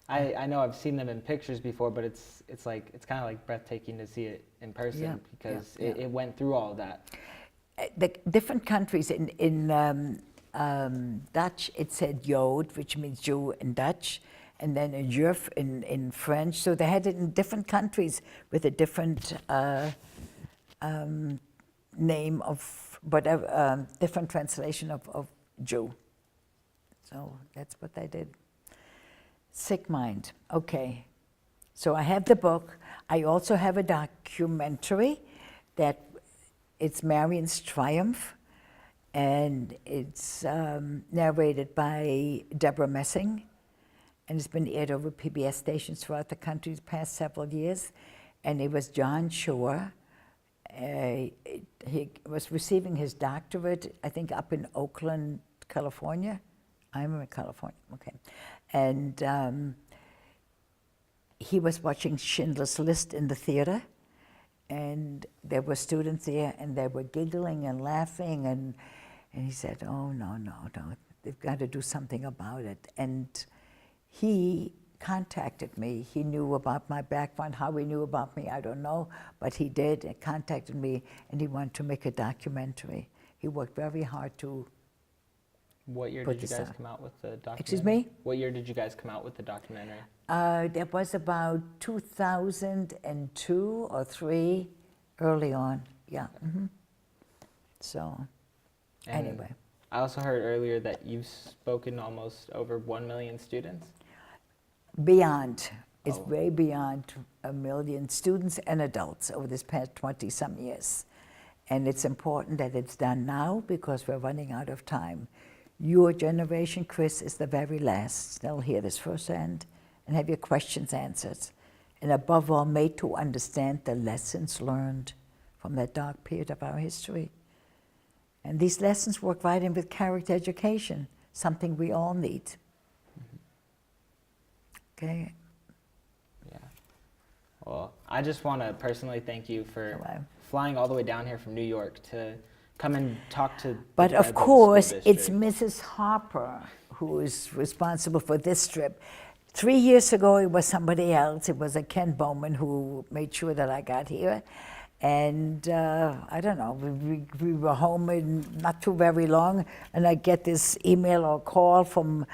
S5: I know I've seen them in pictures before, but it's kind of like breathtaking to see it in person because it went through all that.
S1: The different countries in Dutch, it said Jood, which means Jew in Dutch, and then in Juf in French. So they had it in different countries with a different name of whatever, different translation of Jew. So that's what they did. Sick mind. Okay. So I have the book. I also have a documentary that it's Marions Triumph, and it's narrated by Deborah Messing, and it's been aired over PBS stations throughout the country the past several years. And it was John Shore. He was receiving his doctorate, I think, up in Oakland, California. I'm in California, okay. And he was watching Schindler's List in the theater, and there were students there, and they were giggling and laughing, and he said, oh, no, they've got to do something about it. And he contacted me. He knew about my background. How he knew about me, I don't know, but he did, and contacted me, and he wanted to make a documentary. He worked very hard to.
S5: What year did you guys come out with the documentary?
S1: Excuse me?
S5: What year did you guys come out with the documentary?
S1: That was about 2002 or 3, early on, yeah. Mm-hmm. So,
S5: And
S1: anyway.
S5: I also heard earlier that you've spoken almost over 1 million students.
S1: Beyond. It's way beyond 1 million students and adults over this past 20-some years. And it's important that it's done now because we're running out of time. Your generation, Chris, is the very last. They'll hear this firsthand and have your questions answered. And above all, made to understand the lessons learned from that dark period of our history. And these lessons work right in with character education, something we all need. Okay?
S5: Yeah. Well, I just want to personally thank you for
S1: Hello.
S5: flying all the way down here from New York to come and talk to.
S1: But
S5: the
S1: of
S5: Redlands
S1: course,
S5: School
S1: it's
S5: District.
S1: Mrs. Harper who is responsible for this trip. 3 years ago, it was somebody else. It was a Ken Bowman who made sure that I got here. And I don't know, we were home in not too very long, and I get this email or call from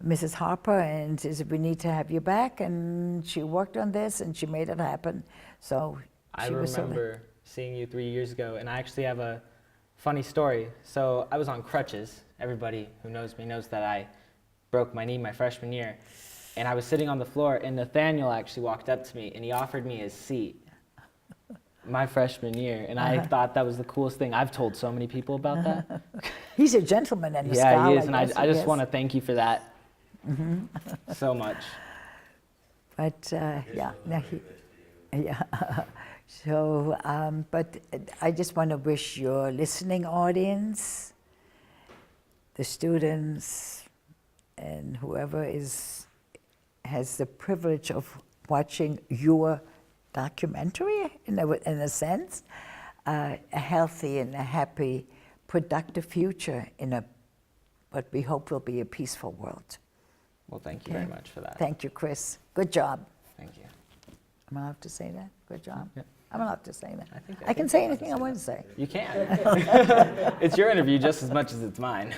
S1: Mrs. Harper, and she said, we need to have you back. And she worked on this, and she made it happen. So
S5: I
S1: she was
S5: remember seeing you 3 years ago, and I actually have a funny story. So I was on crutches. Everybody who knows me knows that I broke my knee my freshman year. And I was sitting on the floor, and Nathaniel actually walked up to me, and he offered me his seat my freshman year. And I thought that was the coolest thing. I've told so many people about that.
S1: He's a gentleman and a
S5: Yeah,
S1: scholar.
S5: he is, and
S1: yes,
S5: I
S1: he
S5: just
S1: is.
S5: want to thank you for that so much.
S1: But yeah, no, yeah. So, but I just want to wish your listening audience, the students, and whoever has the privilege of watching your documentary, in a sense, a healthy and a happy, productive future in what we hope will be a peaceful world.
S5: Well, thank you very much for that.
S1: Thank you, Chris. Good job.
S5: Thank you.
S1: Am I allowed to say that? Good job.
S5: Yeah.
S1: I'm allowed to say that.
S5: I think
S1: I can say anything I want to say.
S5: You can. It's your interview just as much as it's mine.